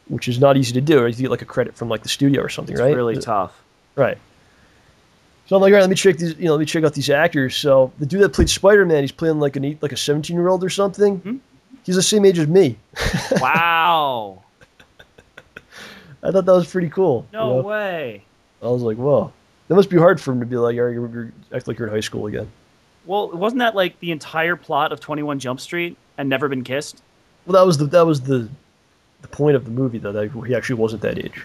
S2: which is not easy to do. You get like a credit from like the studio or something, right?
S1: It's really tough.
S2: Right. So I'm like, all right, let me check these. Let me check out these actors. So the dude that played Spider-Man, he's playing like a 17-year-old or something. Hmm? He's the same age as me.
S1: Wow.
S2: I thought that was pretty cool.
S1: No way.
S2: I was like, whoa. That must be hard for him to be like, you're act like you're in high school again.
S1: Well, wasn't that like the entire plot of 21 Jump Street and Never Been Kissed?
S2: Well, that was the point of the movie, though, that he actually wasn't that age.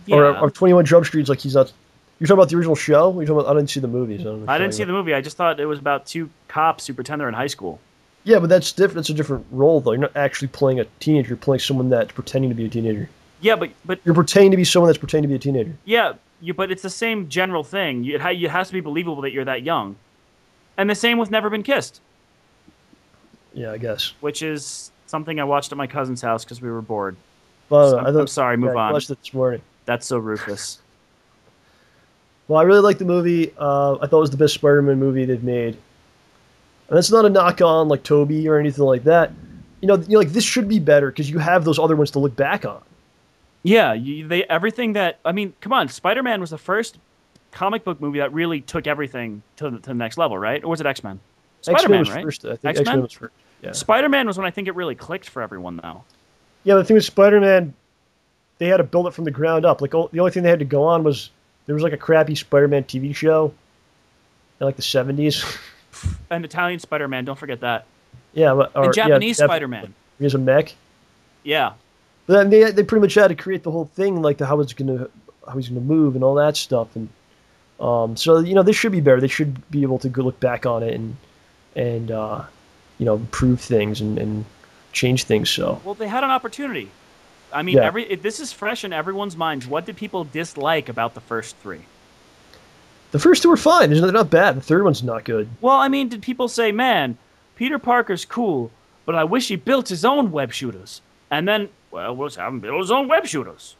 S2: Yeah. Or 21 Jump Street's like he's not. You're talking about the original show? You're talking about, I didn't see the movie. So
S1: I didn't see the movie. I just thought it was about 2 cops who pretend they're in high school.
S2: Yeah, but that's different. That's a different role, though. You're not actually playing a teenager. You're playing someone that's pretending to be a teenager.
S1: Yeah, but
S2: you're pretending to be someone that's pretending to be a teenager.
S1: Yeah, but it's the same general thing. It has to be believable that you're that young. And the same with Never Been Kissed.
S2: Yeah, I guess.
S1: Which is something I watched at my cousin's house because we were bored.
S2: Well,
S1: so I'm sorry, move on.
S2: I watched it this morning.
S1: That's so ruthless.
S2: Well, I really liked the movie. I thought it was the best Spider-Man movie they've made. And that's not a knock on like Toby or anything like that. Like this should be better because you have those other ones to look back on.
S1: Yeah, everything that come on, Spider-Man was the first comic book movie that really took everything to the next level, right? Or was it X-Men?
S2: Spider-Man was right? First. I think X-Men was first. Yeah.
S1: Spider-Man was when I think it really clicked for everyone, though.
S2: Yeah, the thing with Spider-Man, they had to build it from the ground up. Like the only thing they had to go on was There was like a crappy Spider-Man TV show in like the 70s.
S1: An Italian Spider-Man, don't forget that.
S2: Yeah, or
S1: And Japanese
S2: yeah,
S1: Spider-Man.
S2: he has a mech.
S1: Yeah.
S2: But then they pretty much had to create the whole thing, like how he's gonna move and all that stuff, and so this should be better. They should be able to go look back on it and improve things and change things. So
S1: Well, they had an opportunity. I mean,
S2: yeah.
S1: this is fresh in everyone's minds. What did people dislike about the first three?
S2: The first two were fine. They're not bad. The third one's not good.
S1: Well, I mean, did people say, man, Peter Parker's cool, but I wish he built his own web shooters? And then, well, let's have him build his own web shooters.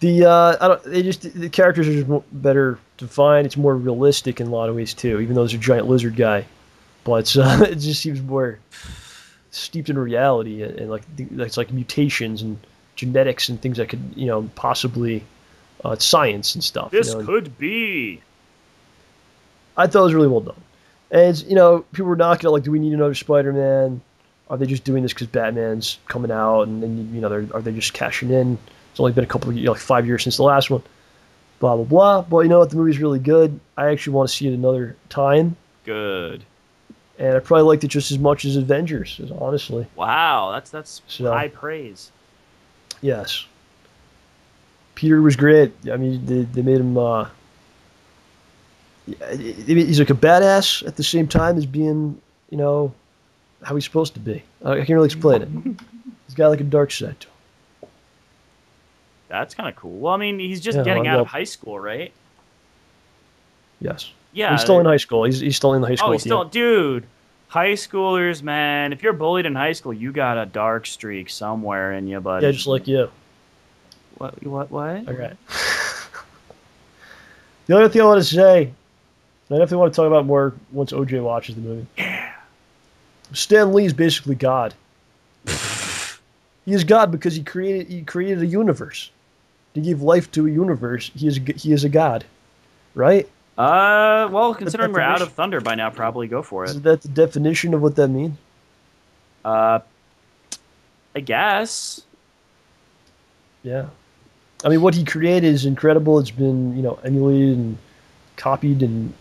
S2: The characters are just better defined. It's more realistic in a lot of ways too, even though there's a giant lizard guy. But it just seems more steeped in reality and like it's like mutations and genetics and things that could possibly science and stuff.
S1: This could be.
S2: I thought it was really well done. And people were knocking it like, do we need another Spider-Man? Are they just doing this because Batman's coming out and then are they just cashing in? It's only been a couple of like 5 years since the last one. Blah blah blah. But you know what? The movie's really good. I actually want to see it another time.
S1: Good.
S2: And I probably liked it just as much as Avengers, honestly.
S1: Wow, that's high praise.
S2: Yes. Peter was great. I mean, they made him. He's like a badass at the same time as being, how he's supposed to be. I can't really explain it. He's got like a dark side to him.
S1: That's kind of cool. Well, I mean, he's just getting out of high school, right?
S2: Yes.
S1: Yeah.
S2: He's still in high school. He's still in the high school.
S1: Oh, he's still, dude. High schoolers, man. If you're bullied in high school, you got a dark streak somewhere in you, buddy.
S2: Yeah, just like you.
S1: What?
S2: Okay. The other thing I want to say, and I definitely want to talk about more once OJ watches the movie.
S1: Yeah.
S2: Stan Lee is basically God. He is God because he created a universe. He gave life to a universe. He is a God, right?
S1: Well, considering we're out of thunder by now, probably go for it.
S2: Is that the definition of what that means?
S1: I guess.
S2: Yeah. I mean, what he created is incredible. It's been, emulated and copied and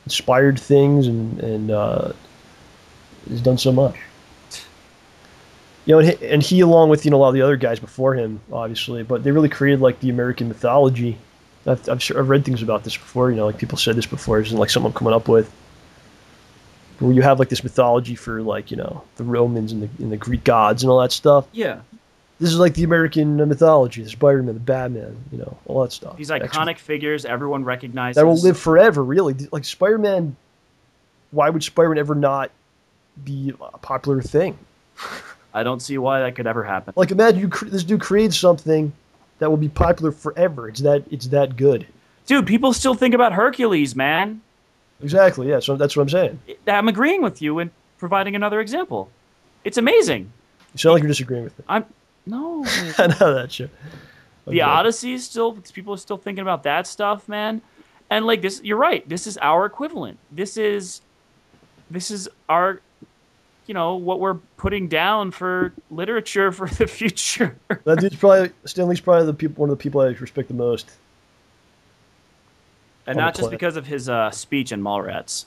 S2: inspired things and has done so much. And he along with, a lot of the other guys before him, obviously, but they really created like the American mythology. I've read things about this before, like people said this before. It isn't like someone coming up with. Where you have like this mythology for like, the Romans and the Greek gods and all that stuff.
S1: Yeah.
S2: This is like the American mythology, the Spider-Man, the Batman, all that stuff.
S1: These iconic figures everyone recognizes.
S2: That will live forever, really. Like Spider-Man, why would Spider-Man ever not be a popular thing?
S1: I don't see why that could ever happen.
S2: Like imagine this dude creates something that will be popular forever. It's that good.
S1: Dude, people still think about Hercules, man.
S2: Exactly, yeah. So that's what I'm saying.
S1: I'm agreeing with you and providing another example. It's amazing.
S2: You sound like you're disagreeing with me.
S1: No.
S2: I know that shit.
S1: The Odyssey is people are still thinking about that stuff, man. And like this, you're right. This is our equivalent. This is our, what we're putting down for literature for the future.
S2: That dude's Stan Lee's probably one of the people I respect the most.
S1: And not just because of his speech in Mallrats.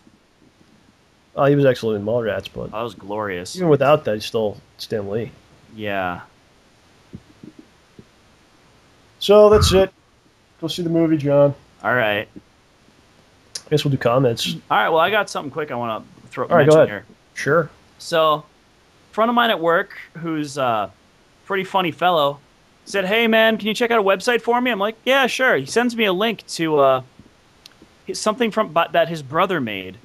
S2: Oh, he was excellent in Mallrats, but
S1: that was glorious.
S2: Even without that, he's still Stan Lee.
S1: Yeah.
S2: So that's it. Go see the movie, John.
S1: All right.
S2: I guess we'll do comments.
S1: All right. Well, I got something quick I want to throw.
S2: All right, go ahead.
S1: Here.
S2: Sure.
S1: So, a friend of mine at work, who's a pretty funny fellow, said, "Hey, man, can you check out a website for me?" I'm like, "Yeah, sure." He sends me a link to something that his brother made.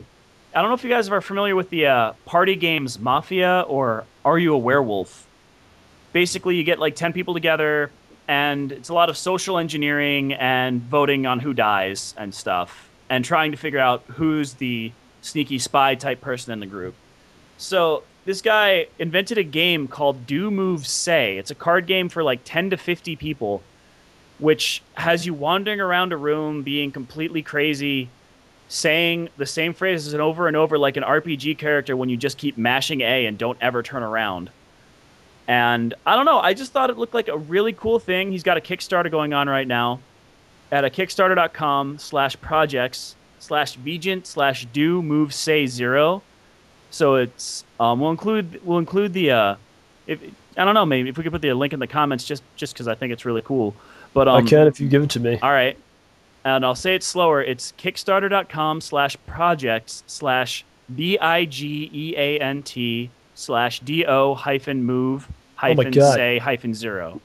S1: I don't know if you guys are familiar with the party games Mafia or Are You a Werewolf? Basically, you get like 10 people together, and it's a lot of social engineering and voting on who dies and stuff, and trying to figure out who's the sneaky spy type person in the group. So this guy invented a game called Do Move Say. It's a card game for like 10 to 50 people, which has you wandering around a room being completely crazy, saying the same phrases over and over like an RPG character when you just keep mashing A and don't ever turn around. And I don't know, I just thought it looked like a really cool thing. He's got a Kickstarter going on right now. at a kickstarter.com/projects/vegent/do-move-say-0. So it's we'll include the if I don't know, maybe if we could put the link in the comments just because I think it's really cool. But
S2: I can if you give it to me.
S1: All right. And I'll say it slower. It's kickstarter.com/project/VIGENT/DO-move-say-0.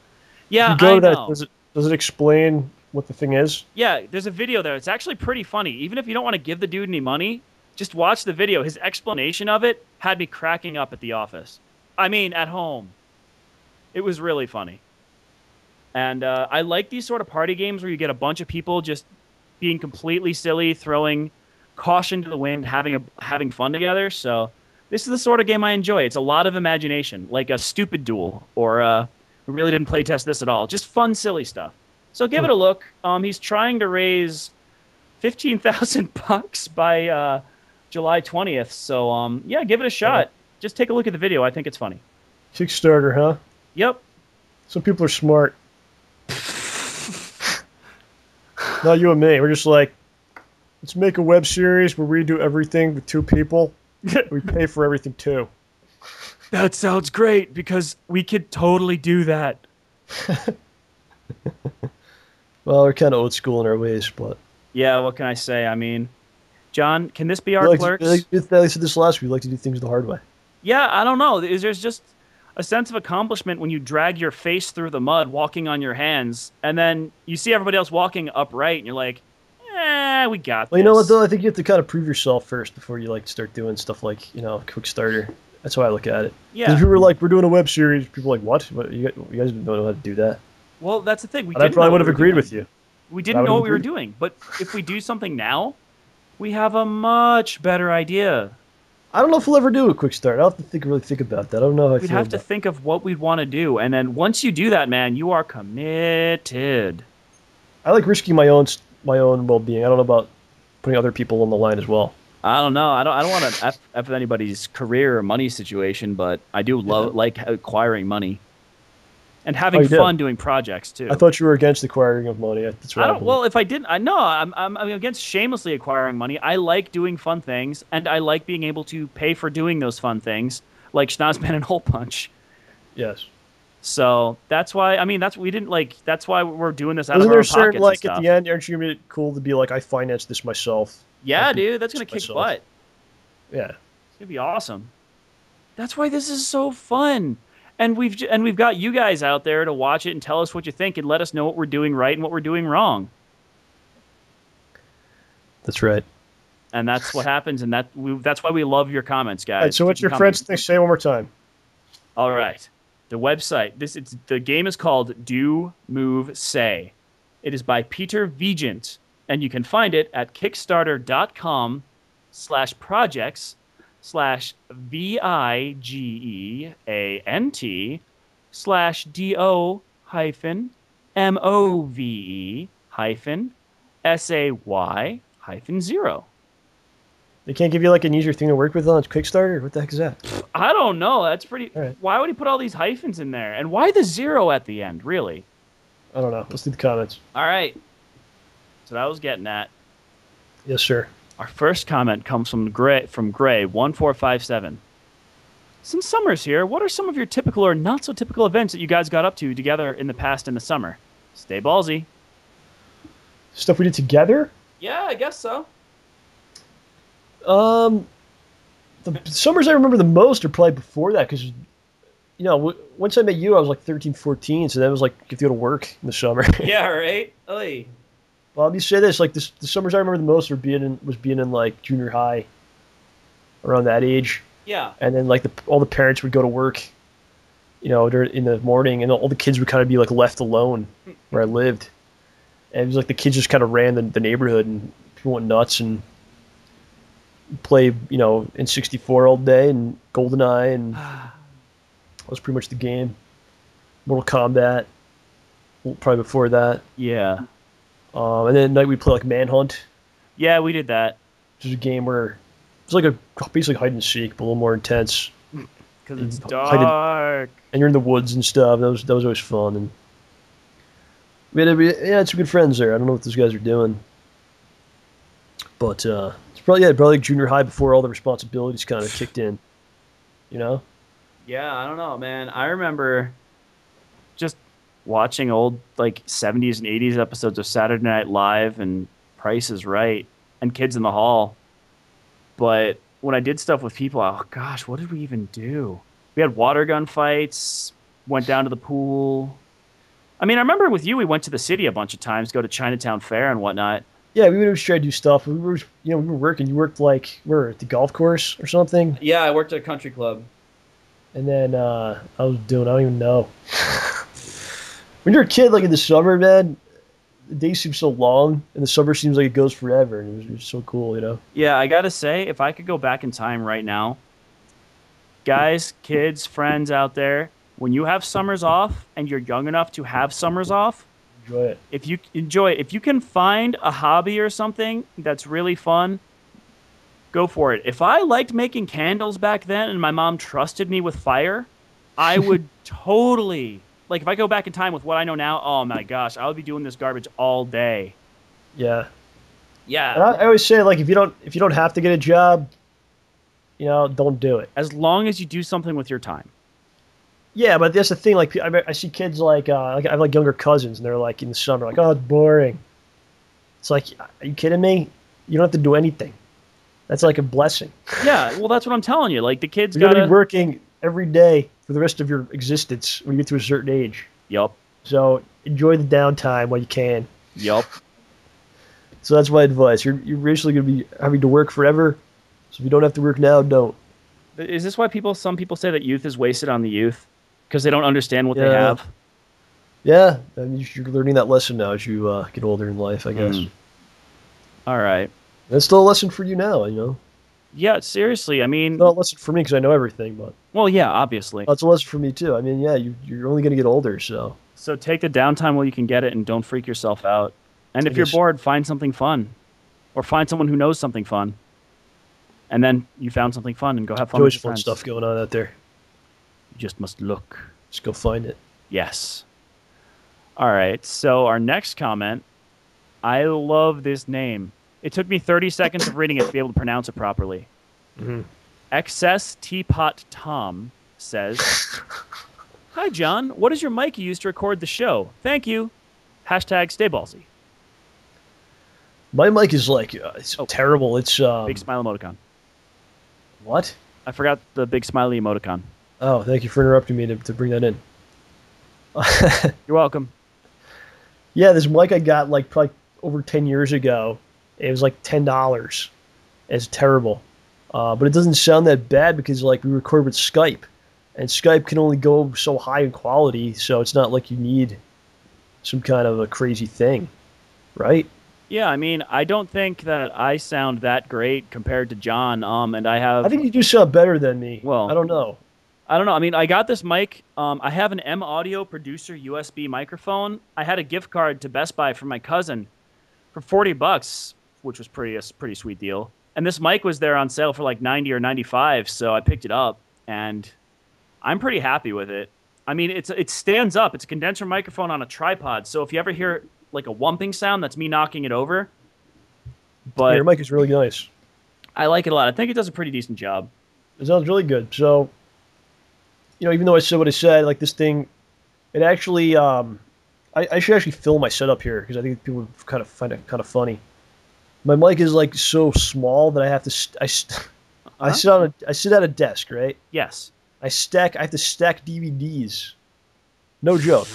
S1: Yeah,
S2: If you go
S1: I
S2: to that,
S1: know.
S2: does it explain what the thing is?
S1: Yeah, there's a video there. It's actually pretty funny. Even if you don't want to give the dude any money, just watch the video. His explanation of it had me cracking up at the office. I mean, at home. It was really funny. And I like these sort of party games where you get a bunch of people just being completely silly, throwing caution to the wind, having fun together. So this is the sort of game I enjoy. It's a lot of imagination, like a stupid duel, or we really didn't play test this at all. Just fun, silly stuff. So give it a look. He's trying to raise $15,000 by July 20th. So yeah, give it a shot. Just take a look at the video. I think it's funny.
S2: Kickstarter, huh?
S1: Yep.
S2: Some people are smart. Not you and me. We're just like, let's make a web series where we do everything with 2 people. We pay for everything too.
S1: That sounds great because we could totally do that.
S2: Well, we're kind of old school in our ways, but
S1: Yeah, what can I say? I mean, John, can this be our clerks?
S2: I said this last week. We like to do things the hard way.
S1: Yeah, I don't know. There's just a sense of accomplishment when you drag your face through the mud walking on your hands, and then you see everybody else walking upright, and you're like, we got this.
S2: Well, you know what, though? I think you have to kind of prove yourself first before you start doing stuff like, Kickstarter. That's how I look at it.
S1: Yeah.
S2: If you were like, we're doing a web series, people are like, what? You guys don't know how to do that.
S1: Well, that's the thing.
S2: I probably would have agreed with you.
S1: We didn't know what we were doing. But if we do something now, we have a much better idea.
S2: I don't know if we'll ever do a quick start. I'll have to really think about that. I don't know how I
S1: We'd
S2: feel
S1: have to think of what we'd want to do. And then once you do that, man, you are committed.
S2: I like risking my own well-being. I don't know about putting other people on the line as well.
S1: I don't know. I don't want to F anybody's career or money situation, but I do like acquiring money. And having fun doing projects too.
S2: I thought you were against acquiring of money. That's what
S1: well, if I didn't, I'm against shamelessly acquiring money. I like doing fun things, and I like being able to pay for doing those fun things, like Schnozman and Hole Punch.
S2: Yes.
S1: So that's why. I mean, that's why we're doing this out
S2: Isn't
S1: of our own
S2: there certain,
S1: pockets.
S2: at the end, aren't you gonna be cool to be like, I financed this myself?
S1: Yeah, dude, that's gonna kick butt.
S2: Yeah,
S1: it's gonna be awesome. That's why this is so fun. And we've got you guys out there to watch it and tell us what you think and let us know what we're doing right and what we're doing wrong.
S2: That's right.
S1: And that's what happens, and that's why we love your comments, guys.
S2: All right, so what's your friends think? Say it one more time.
S1: All right. The website. The game is called Do Move Say. It is by Peter Vigent, and you can find it at kickstarter.com/VIGENT/DO-move-say-0.
S2: They can't give you an easier thing to work with on Kickstarter? What the heck is that?
S1: I don't know. That's pretty...
S2: Right.
S1: Why would he put all these hyphens in there? And why the 0 at the end, really?
S2: I don't know. Let's do the comments.
S1: All right. That's what I was getting at.
S2: Yes, sir.
S1: Our first comment comes from Gray1457. Since summer's here, what are some of your typical or not so typical events that you guys got up to together in the past in the summer? Stay ballsy.
S2: Stuff we did together?
S1: Yeah, I guess so.
S2: The summers I remember the most are probably before that, because, once I met you, I was 13, 14, so that was you have to go to work in the summer.
S1: Yeah, right? Oy.
S2: Well, let me say this, the summers I remember the most was being in junior high, around that age.
S1: Yeah.
S2: And then all the parents would go to work, in the morning, and all the kids would kind of be left alone where I lived. And it was the kids just kind of ran the neighborhood, and people went nuts and play, N64 all day and GoldenEye, and that was pretty much the game. Mortal Kombat, probably before that.
S1: Yeah.
S2: And then at night we play Manhunt.
S1: Yeah, we did that.
S2: Which is a game where it's basically hide and seek, but a little more intense.
S1: Because it's dark.
S2: And you're in the woods and stuff. That was always fun. And Yeah, had some good friends there. I don't know what those guys are doing, but it's probably like junior high before all the responsibilities kind of kicked in. You know?
S1: Yeah, I don't know, man. I remember just watching old like 70s and 80s episodes of Saturday Night Live and Price is Right and Kids in the Hall. But when I did stuff with people, oh gosh, what did we even do? We had water gun fights, went down to the pool. I mean, I remember with you, we went to the city a bunch of times, go to Chinatown Fair and whatnot.
S2: Yeah, we would always try to do stuff. We were working. You worked like where at the golf course or something,
S1: Yeah, I worked at a country club.
S2: and then I was doing. I don't even know. When you're a kid, like in the summer, man, the day seems so long, and the summer seems like it goes forever, and it was so cool, you know.
S1: Yeah, I gotta say, if I could go back in time right now, guys, kids, friends out there, when you have summers off and you're young enough to have summers off,
S2: Enjoy it.
S1: if you enjoy it, if you can find a hobby or something that's really fun, go for it. If I liked making candles back then and my mom trusted me with fire, I would totally, like, if I go back in time with what I know now, oh my gosh, I would be doing this garbage all day.
S2: Yeah, and
S1: Yeah,
S2: I always say like if you don't have to get a job, don't do it.
S1: as long as you do something with your time.
S2: Yeah, but that's the thing. Like I see kids like I have like younger cousins, and they're like in the summer, like, oh, it's boring. It's like, are you kidding me? You don't have to do anything. That's like a blessing.
S1: Yeah, well, that's what I'm telling you. Like, the kids
S2: You're gonna
S1: gotta.
S2: be working every day for the rest of your existence when you get to a certain age.
S1: Yup,
S2: So enjoy the downtime while you can.
S1: yup.
S2: So that's my advice. You're basically gonna be having to work forever. So if you don't have to work now, don't.
S1: Is this why some people say that youth is wasted on the youth? Because they don't understand what they
S2: Yeah.
S1: have?
S2: Yeah, I mean, you're learning that lesson now as you get older in life, I guess.
S1: All right.
S2: It's still a lesson for you now, you know.
S1: Yeah, seriously. I mean,
S2: It's not a lesson for me because I know everything, but
S1: well, yeah, obviously.
S2: it's a lesson for me too. I mean, yeah, you're only gonna get older, so
S1: So take the downtime while you can get it and don't freak yourself out. And if
S2: I
S1: you're
S2: guess-
S1: bored, find something fun. Or find someone who knows something fun. And then you found something fun and go have fun
S2: there's
S1: with
S2: always
S1: your
S2: fun
S1: friends.
S2: stuff going on out there.
S1: You just must look.
S2: Just go find it.
S1: Yes. All right. So our next comment, I love this name. It took me 30 seconds of reading it to be able to pronounce it properly.
S2: Mhm.
S1: Excess Teapot Tom says, "Hi John, what is your mic you use to record the show? Thank you. Hashtag StayBallsy."
S2: My mic is like it's terrible. It's
S1: Big smile emoticon.
S2: what?
S1: I forgot the big smiley emoticon.
S2: Oh, thank you for interrupting me to bring that in.
S1: You're welcome.
S2: Yeah, this mic I got like probably over 10 years ago. It was like $10. It's terrible. But it doesn't sound that bad because like we record with Skype. And Skype can only go so high in quality, so it's not like you need some kind of a crazy thing. Right?
S1: Yeah, I mean, I don't think that I sound that great compared to John. And I have.
S2: I think you do sound better than me.
S1: Well,
S2: I don't know.
S1: I don't know. I mean, I got this mic. I have an M Audio Producer USB microphone. I had a gift card to Best Buy from my cousin for $40, which was a pretty sweet deal. And this mic was there on sale for like 90 or 95, so I picked it up, and I'm pretty happy with it. I mean, it stands up. It's a condenser microphone on a tripod, so if you ever hear like a whumping sound, that's me knocking it over. But
S2: Your mic is really nice.
S1: I like it a lot. I think it does a pretty decent job.
S2: It sounds really good. So, even though I said what I said, like this thing, it actually, I should actually film my setup here because I think people would kind of find it kind of funny. My mic is like so small that I have to, I sit at a desk, right?
S1: Yes.
S2: I have to stack DVDs. No joke.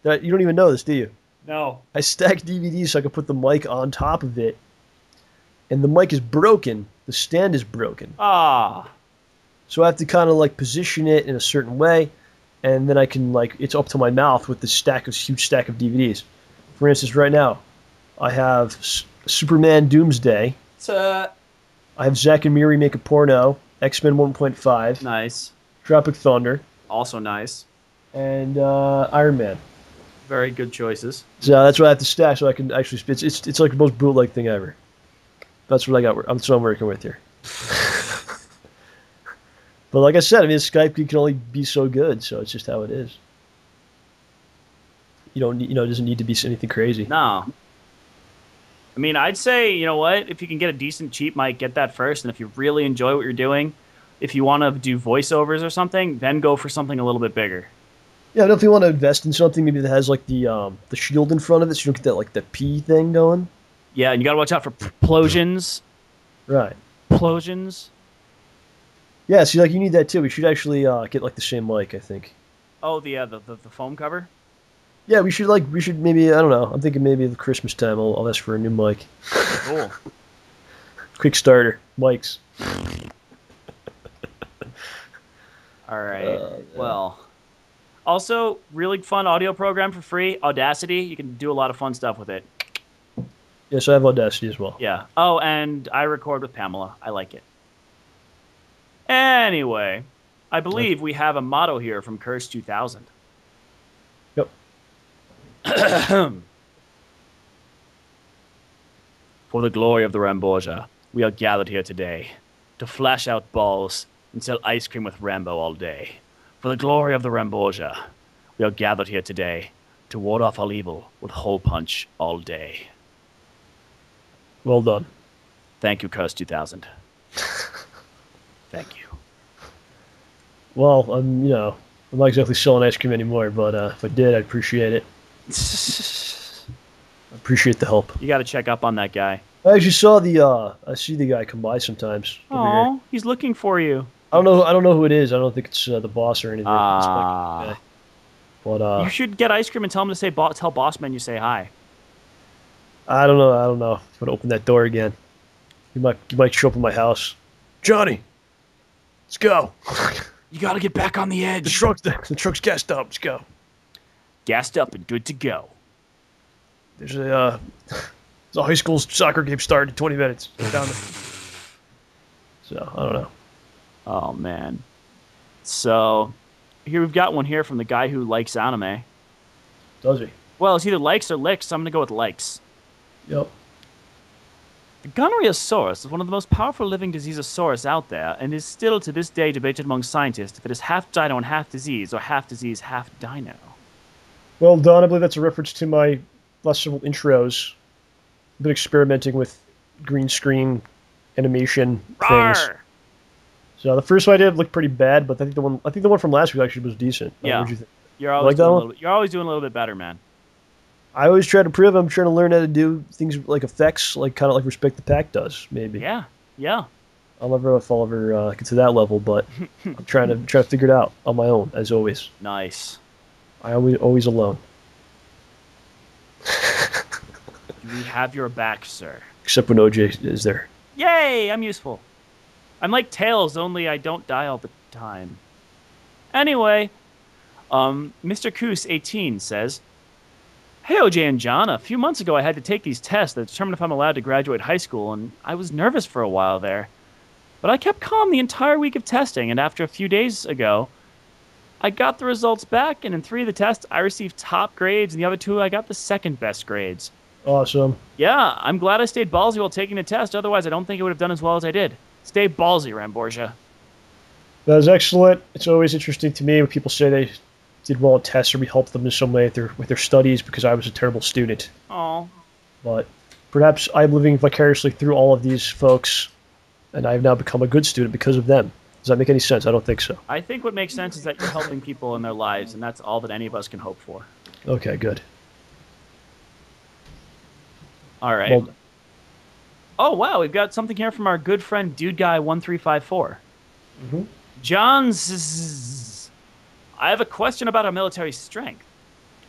S2: You don't even know this, do you?
S1: No.
S2: I stack DVDs so I can put the mic on top of it. And the mic is broken. The stand is broken.
S1: Ah.
S2: So I have to kind of like position it in a certain way, and then I can it's up to my mouth with this huge stack of DVDs. For instance, right now, I have Superman Doomsday. I have Zack and Miri Make a Porno, X-Men 1.5,
S1: Nice.
S2: Tropic Thunder,
S1: Also nice.
S2: and Iron Man.
S1: Very good choices.
S2: So that's what I have to stack so I can actually. It's like the most bootleg thing ever. That's what I got. That's what I'm working with here. But like I said, I mean, Skype can only be so good, so it's just how it is. You don't need, it doesn't need to be anything crazy.
S1: No. I mean, I'd say, you know what? If you can get a decent cheap mic, get that first. And if you really enjoy what you're doing, if you want to do voiceovers or something, then go for something a little bit bigger.
S2: Yeah, I know if you want to invest in something maybe that has like the shield in front of it, so you don't get that like the P thing going.
S1: Yeah, and you got to watch out for plosions.
S2: Right.
S1: Plosions.
S2: Yeah, see, like you need that too. We should actually get like the same mic, I think.
S1: Oh, the foam cover.
S2: Yeah, we should maybe, I don't know. I'm thinking maybe the Christmas time I'll ask for a new mic.
S1: Cool.
S2: Kickstarter mics.
S1: All right. Well, also really fun audio program for free, Audacity. You can do a lot of fun stuff with it.
S2: Yes, I have Audacity as well.
S1: Yeah. Oh, and I record with Pamela. I like it. Anyway, I believe we have a motto here from Curse 2000.
S2: Yep.
S1: For the glory of the Rambosia, we are gathered here today to flash out balls and sell ice cream with Rambo all day. For the glory of the Rambosia, we are gathered here today to ward off all evil with hole punch all day.
S2: Well done.
S1: Thank you, Curse 2000. Thank you.
S2: Well, I'm not exactly selling ice cream anymore, but if I did, I'd appreciate it. I appreciate the help.
S1: You got to check up on that guy.
S2: I actually saw I see the guy come by sometimes.
S1: Oh, he's looking for you.
S2: I don't know who it is. I don't think it's the boss or anything. But
S1: you should get ice cream and tell him to say, tell Bossman you say hi.
S2: I don't know. I'm gonna open that door again. You might show up at my house. Johnny, let's go.
S1: You got to get back on the edge.
S2: The truck's gassed up. Let's go.
S1: Gassed up and good to go.
S2: There's a high school soccer game started in 20 minutes. Down there. So I don't know.
S1: Oh man. So here we've got one here from the guy who likes anime.
S2: Does he?
S1: Well, it's either likes or licks. So I'm gonna go with likes.
S2: Yep.
S1: The Gonoriasaurus is one of the most powerful living diseasosaurus out there, and is still to this day debated among scientists if it is half dino and half disease, or half disease, half dino.
S2: Well done. I believe that's a reference to my last several intros. I've been experimenting with green screen animation things. So the first one I did looked pretty bad, but I think the one from last week actually was decent.
S1: Yeah.
S2: What'd you think?
S1: You're always doing a little bit better, man.
S2: I always try to prove I'm trying to learn how to do things like effects, like kind of like Respect the Pack does, maybe.
S1: Yeah.
S2: I'll never know if I'll ever get to that level, but I'm trying to figure it out on my own, as always.
S1: Nice.
S2: I always alone.
S1: We have your back, sir.
S2: Except when OJ is there.
S1: Yay! I'm useful. I'm like Tails, only I don't die all the time. Anyway, Mr. Coos 18 says, "Hey, OJ and John, a few months ago I had to take these tests that determine if I'm allowed to graduate high school, and I was nervous for a while there. But I kept calm the entire week of testing, and after a few days ago, I got the results back, and in 3 of the tests, I received top grades, and the other 2, I got the second best grades.
S2: Awesome.
S1: Yeah, I'm glad I stayed ballsy while taking the test, otherwise I don't think I would have done as well as I did. Stay ballsy, Rambosia."
S2: That was excellent. It's always interesting to me when people say they did well at tests or we helped them in some way with their studies because I was a terrible student.
S1: Oh.
S2: But perhaps I'm living vicariously through all of these folks, and I've now become a good student because of them. Does that make any sense? I don't think so.
S1: I think what makes sense is that you're helping people in their lives, and that's all that any of us can hope for.
S2: Okay, good.
S1: All right.
S2: Well,
S1: oh, wow, we've got something here from our good friend Dude Guy 1354.
S2: mm-hmm.
S1: John's. I have a question about our military strength.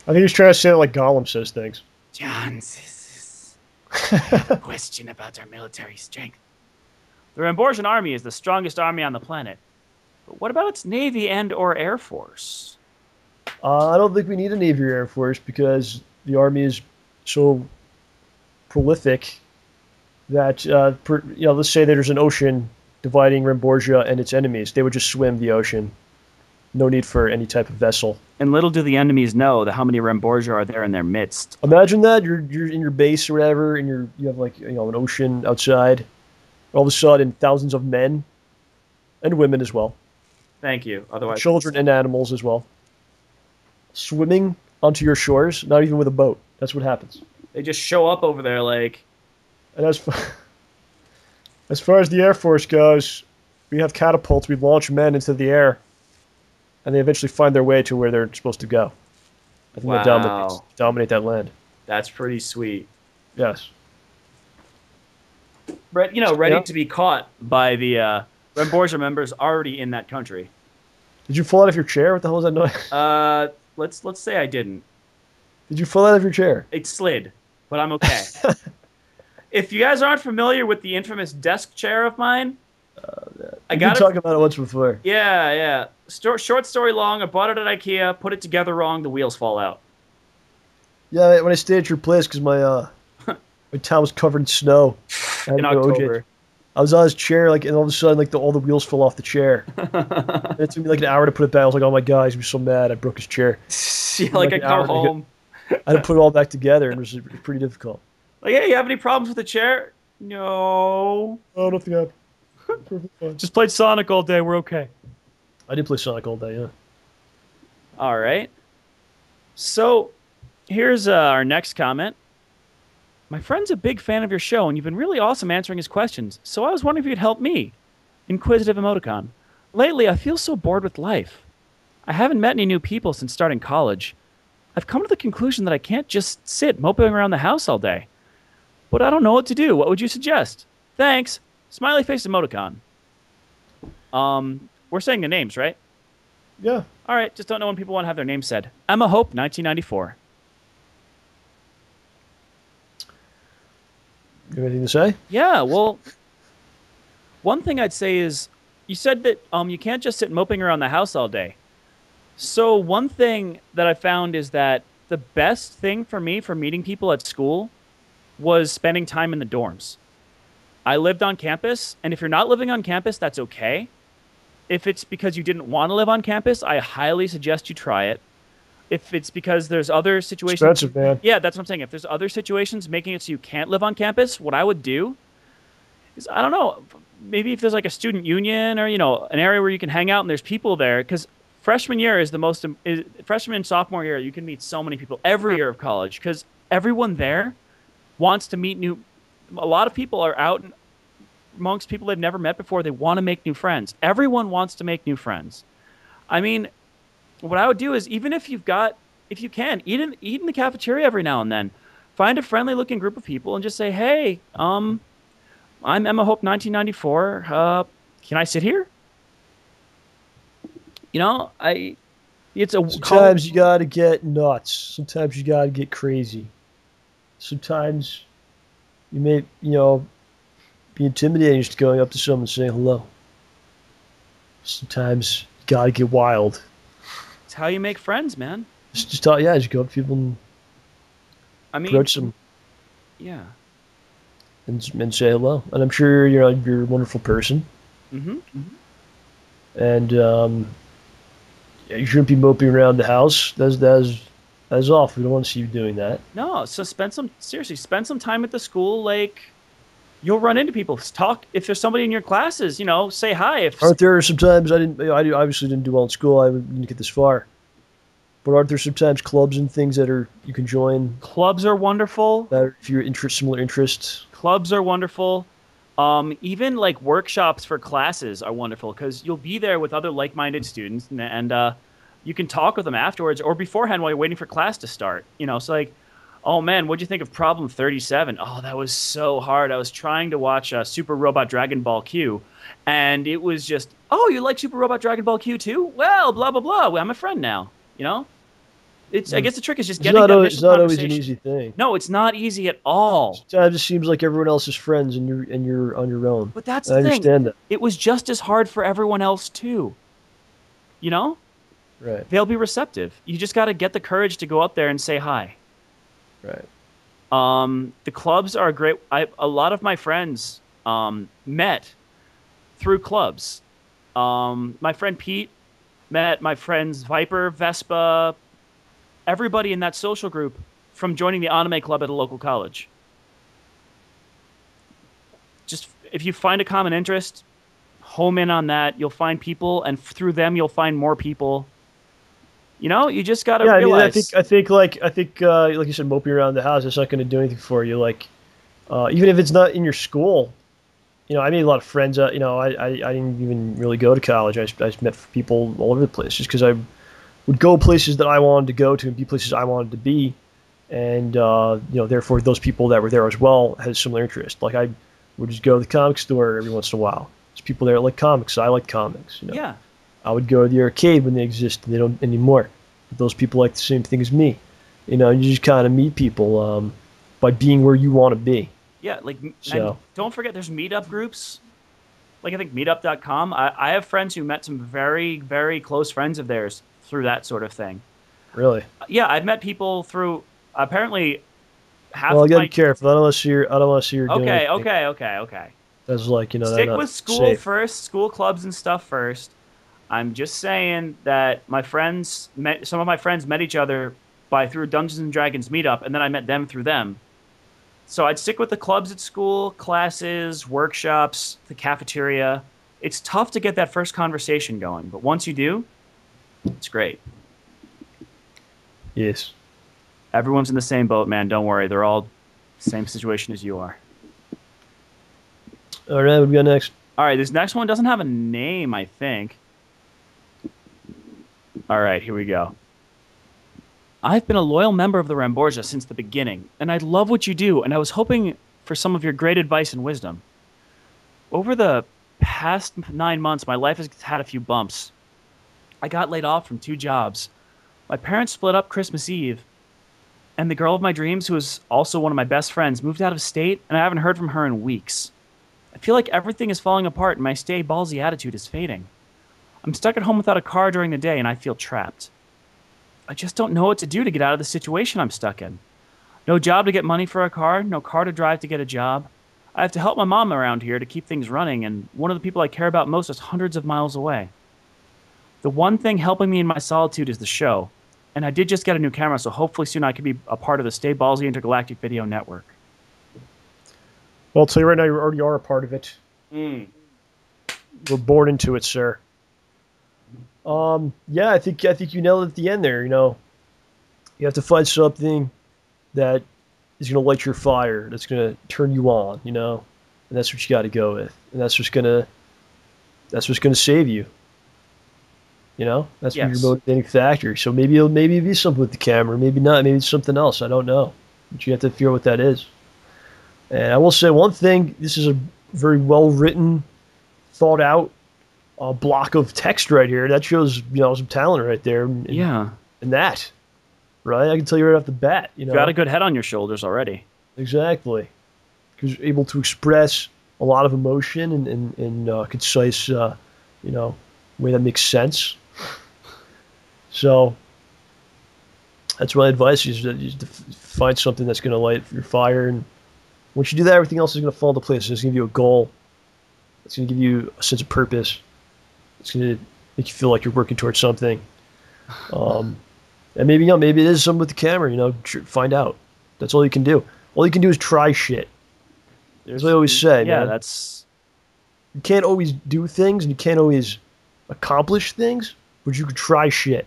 S2: I think he's trying to say it like Gollum says things.
S1: John's. Question about our military strength. The Ramborsian army is the strongest army on the planet. But what about its navy and or air force?
S2: I don't think we need a navy or air force because the army is so prolific that, let's say there's an ocean dividing Ramborsia and its enemies. They would just swim the ocean. No need for any type of vessel.
S1: And little do the enemies know how many Ramborsia are there in their midst.
S2: Imagine that you're in your base or whatever, and you have like an ocean outside. All of a sudden, thousands of men and women as well.
S1: Thank you. Otherwise,
S2: children and animals as well, swimming onto your shores, not even with a boat. That's what happens.
S1: They just show up over there like...
S2: And as far as the Air Force goes, we have catapults. We launch men into the air, and they eventually find their way to where they're supposed to go. I think they dominate that land.
S1: That's pretty sweet.
S2: Yes.
S1: Ready to be caught by the Ramborsia members already in that country.
S2: Did you fall out of your chair? What the hell was that noise?
S1: Let's say I didn't.
S2: Did you fall out of your chair?
S1: It slid, but I'm okay. If you guys aren't familiar with the infamous desk chair of mine,
S2: I got talking about it once before.
S1: Yeah. Short story long. I bought it at IKEA. Put it together wrong. The wheels fall out.
S2: Yeah, when I stayed at your place, because my town was covered in snow.
S1: In October.
S2: I was on his chair, like, and all of a sudden, like, all the wheels fell off the chair. And it took me like an hour to put it back. I was like, "Oh my god, he's so mad! I broke his chair."
S1: Yeah, like I come home.
S2: I had to put it all back together, and it was pretty difficult.
S1: Like, hey, you have any problems with the chair? No.
S2: Oh, nothing happened. Perfect fine.
S1: Just played Sonic all day. We're okay.
S2: I did play Sonic all day, yeah.
S1: All right. So, here's our next comment. My friend's a big fan of your show, and you've been really awesome answering his questions, so I was wondering if you'd help me. Inquisitive emoticon. Lately, I feel so bored with life. I haven't met any new people since starting college. I've come to the conclusion that I can't just sit moping around the house all day. But I don't know what to do. What would you suggest? Thanks. Smiley face emoticon. We're saying the names, right?
S2: Yeah.
S1: All right, just don't know when people want to have their names said. Emma Hope, 1994.
S2: You have anything to say?
S1: Yeah, well, one thing I'd say is, you said that you can't just sit moping around the house all day. So one thing that I found is that the best thing for me for meeting people at school was spending time in the dorms. I lived on campus, and if you're not living on campus, that's okay. If it's because you didn't want to live on campus, I highly suggest you try it. If it's because there's other situations...
S2: Expensive, man.
S1: Yeah, that's what I'm saying. If there's other situations making it so you can't live on campus, what I would do is, I don't know, maybe if there's like a student union or, an area where you can hang out and there's people there, because freshman year is the most... freshman and sophomore year, you can meet so many people every year of college, because everyone there wants to meet new... A lot of people are out amongst people they've never met before. They want to make new friends. Everyone wants to make new friends. I mean... What I would do is, even if you can, eat in the cafeteria every now and then. Find a friendly-looking group of people and just say, hey, I'm Emma Hope 1994. Can I sit here?
S2: Sometimes you gotta get nuts. Sometimes you gotta get crazy. Sometimes you may, be intimidating just going up to someone and saying hello. Sometimes you gotta get wild.
S1: It's how you make friends, man.
S2: Just go up to people and approach them.
S1: Yeah.
S2: And say hello. And I'm sure you're a wonderful person.
S1: Mm-hmm.
S2: And you shouldn't be moping around the house. That's off. We don't want to see you doing that.
S1: No, so spend some time at the school. Like, you'll run into people. Talk if there's somebody in your classes. Say hi.
S2: Aren't there sometimes I obviously didn't do well in school. I didn't get this far. But aren't there sometimes clubs and things that you can join?
S1: Clubs are wonderful.
S2: That if you're similar interests.
S1: Clubs are wonderful. Even like workshops for classes are wonderful because you'll be there with other like-minded students and you can talk with them afterwards or beforehand while you're waiting for class to start. It's like, oh man, what'd you think of problem 37? Oh, that was so hard. I was trying to watch Super Robot Dragon Ball Q, and it was just, oh, you like Super Robot Dragon Ball Q too? Well, blah, blah, blah. Well, I'm a friend now, I guess the trick is just getting that initial
S2: It's not always an easy thing.
S1: No, it's not easy at all.
S2: Sometimes it seems like everyone else is friends and you're on your own.
S1: But that's the thing. I understand that. It was just as hard for everyone else too.
S2: Right.
S1: They'll be receptive. You just got to get the courage to go up there and say hi.
S2: Right.
S1: The clubs are great. A lot of my friends met through clubs. My friend Pete met my friends Viper, Vespa, everybody in that social group from joining the anime club at a local college. Just if you find a common interest, home in on that. You'll find people, and through them you'll find more people. You know, you just gotta
S2: Yeah, I mean,
S1: realize.
S2: like you said, moping around the house, it's not going to do anything for you. Like, even if it's not in your school, you know, I made a lot of friends. You know, I didn't even really go to college. I just met people all over the place just because I would go places that I wanted to go to and be places I wanted to be. And, you know, therefore those people that were there as well had similar interest. Like I would just go to the comic store every once in a while. There's people there that like comics. So I like comics, you know.
S1: Yeah.
S2: I would go to the arcade when they existed. They don't anymore. But those people like the same thing as me. You know, you just kind of meet people by being where you want to be.
S1: Yeah, like, and
S2: So,
S1: don't forget there's meetup groups. Like, I think meetup.com. I have friends who met some very, very close friends of theirs through that sort of thing.
S2: really.
S1: Yeah, I've met people through, apparently, half
S2: Well, I
S1: of
S2: gotta be
S1: my.
S2: careful. I don't want to see you doing
S1: Okay,
S2: anything
S1: okay, okay, okay.
S2: that's like, you know, that's
S1: Stick
S2: not
S1: with school
S2: safe.
S1: first, school clubs and stuff first. I'm just saying that some of my friends met each other by through a Dungeons and Dragons meetup, and then I met them through them. So I'd stick with the clubs at school, classes, workshops, the cafeteria. It's tough to get that first conversation going, but once you do, it's great.
S2: Yes.
S1: Everyone's in the same boat, man. Don't worry. They're all same situation as you are.
S2: All right, what do we got next?
S1: All right, this next one doesn't have a name, I think. All right, here we go. I've been a loyal member of the Ramborgia since the beginning, and I love what you do, and I was hoping for some of your great advice and wisdom. Over the past 9 months, my life has had a few bumps. I got laid off from 2 jobs. My parents split up Christmas Eve, and the girl of my dreams, who is also one of my best friends, moved out of state, and I haven't heard from her in weeks. I feel like everything is falling apart, and my StayBallsy attitude is fading. I'm stuck at home without a car during the day, and I feel trapped. I just don't know what to do to get out of the situation I'm stuck in. No job to get money for a car, no car to drive to get a job. I have to help my mom around here to keep things running, and one of the people I care about most is hundreds of miles away. The one thing helping me in my solitude is the show, and I did just get a new camera, so hopefully soon I can be a part of the StayBallsy Intergalactic Video Network.
S2: Well, I'll tell you right now, you already are a part of it.
S1: Mm.
S2: We're born into it, sir. Yeah, I think you nailed it at the end there. You know, you have to find something that is going to light your fire, that's going to turn you on. You know, and that's what you got to go with, and that's what's gonna save you. You know, that's what your
S1: Yes.
S2: motivating factor. So maybe it'll be something with the camera, maybe not, maybe it's something else. I don't know, but you have to figure out what that is. And I will say one thing: this is a very well written, thought out block of text right here. That shows, you know, some talent right there
S1: Yeah.
S2: in that, right? I can tell you right off the bat, you
S1: You got a
S2: know.
S1: good head on your shoulders already.
S2: Exactly. Because you're able to express a lot of emotion in concise, you know, way that makes sense. So that's my advice is to find something that's going to light your fire. And once you do that, everything else is going to fall into place. It's going to give you a goal. It's going to give you a sense of purpose. It's going to make you feel like you're working towards something. Um, and maybe, you know, maybe it is something with the camera, you know, find out. That's all you can do. All you can do is try shit. That's what I always say,
S1: Yeah,
S2: man.
S1: that's
S2: You can't always do things and you can't always accomplish things, but you can try shit.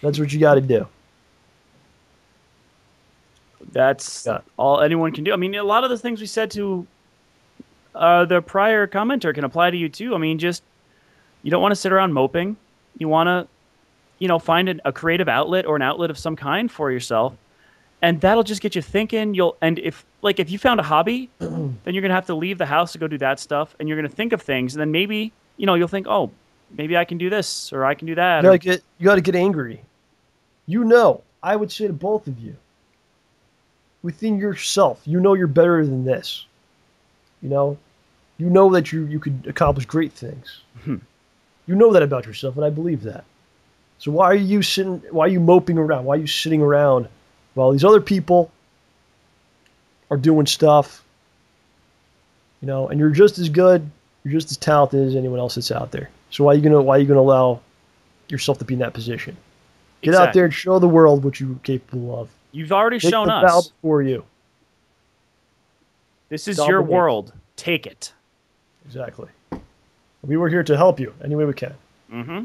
S2: That's what you got to do.
S1: that's
S2: Yeah.
S1: all anyone can do. I mean, a lot of the things we said to the prior commenter can apply to you too. I mean, just you don't want to sit around moping. You want to, find a creative outlet or an outlet of some kind for yourself, and that'll just get you thinking. And if you found a hobby, then you're gonna have to leave the house to go do that stuff, and you're gonna think of things, and then maybe you'll think, oh, maybe I can do this or I can do that. Or
S2: You got to get angry. You know, I would say to both of you, within yourself, you know you're better than this. You know that you could accomplish great things.
S1: Hmm.
S2: You know that about yourself, and I believe that. So why are you sitting? Why are you moping around? Why are you sitting around while these other people are doing stuff? You know, and you're just as good, you're just as talented as anyone else that's out there. So why are you gonna allow yourself to be in that position? Get out there
S1: exactly.
S2: and show the world what you're capable of.
S1: You've already
S2: Take
S1: shown
S2: the bow
S1: us.
S2: before you.
S1: This is your
S2: Dominate.
S1: world. Take it.
S2: Exactly. We were here to help you any way we can.
S1: Mm-hmm.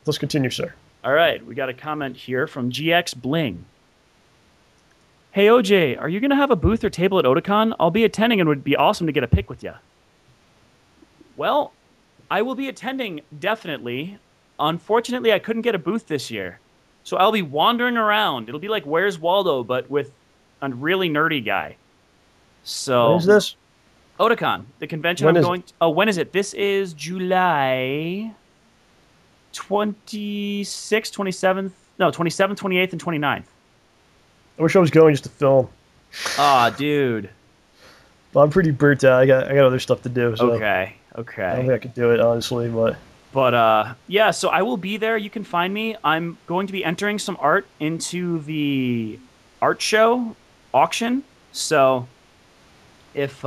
S2: Let's continue, sir.
S1: All right, we got a comment here from GX Bling. Hey OJ, are you gonna have a booth or table at Otakon? I'll be attending and would be awesome to get a pic with you. Well, I will be attending definitely. Unfortunately, I couldn't get a booth this year, so I'll be wandering around. It'll be like Where's Waldo, but with a really nerdy guy. So
S2: When is this?
S1: Otakon, the convention
S2: When
S1: I'm
S2: is
S1: going. Oh, when is it? This is July 26th, 27th. No, 27th, 28th, and 29th.
S2: I wish I was going just to film.
S1: Ah, dude.
S2: But I'm pretty burnt out. I got other stuff to do. So
S1: Okay.
S2: I don't think I could do it, honestly.
S1: But yeah, so I will be there. You can find me. I'm going to be entering some art into the art show auction. So if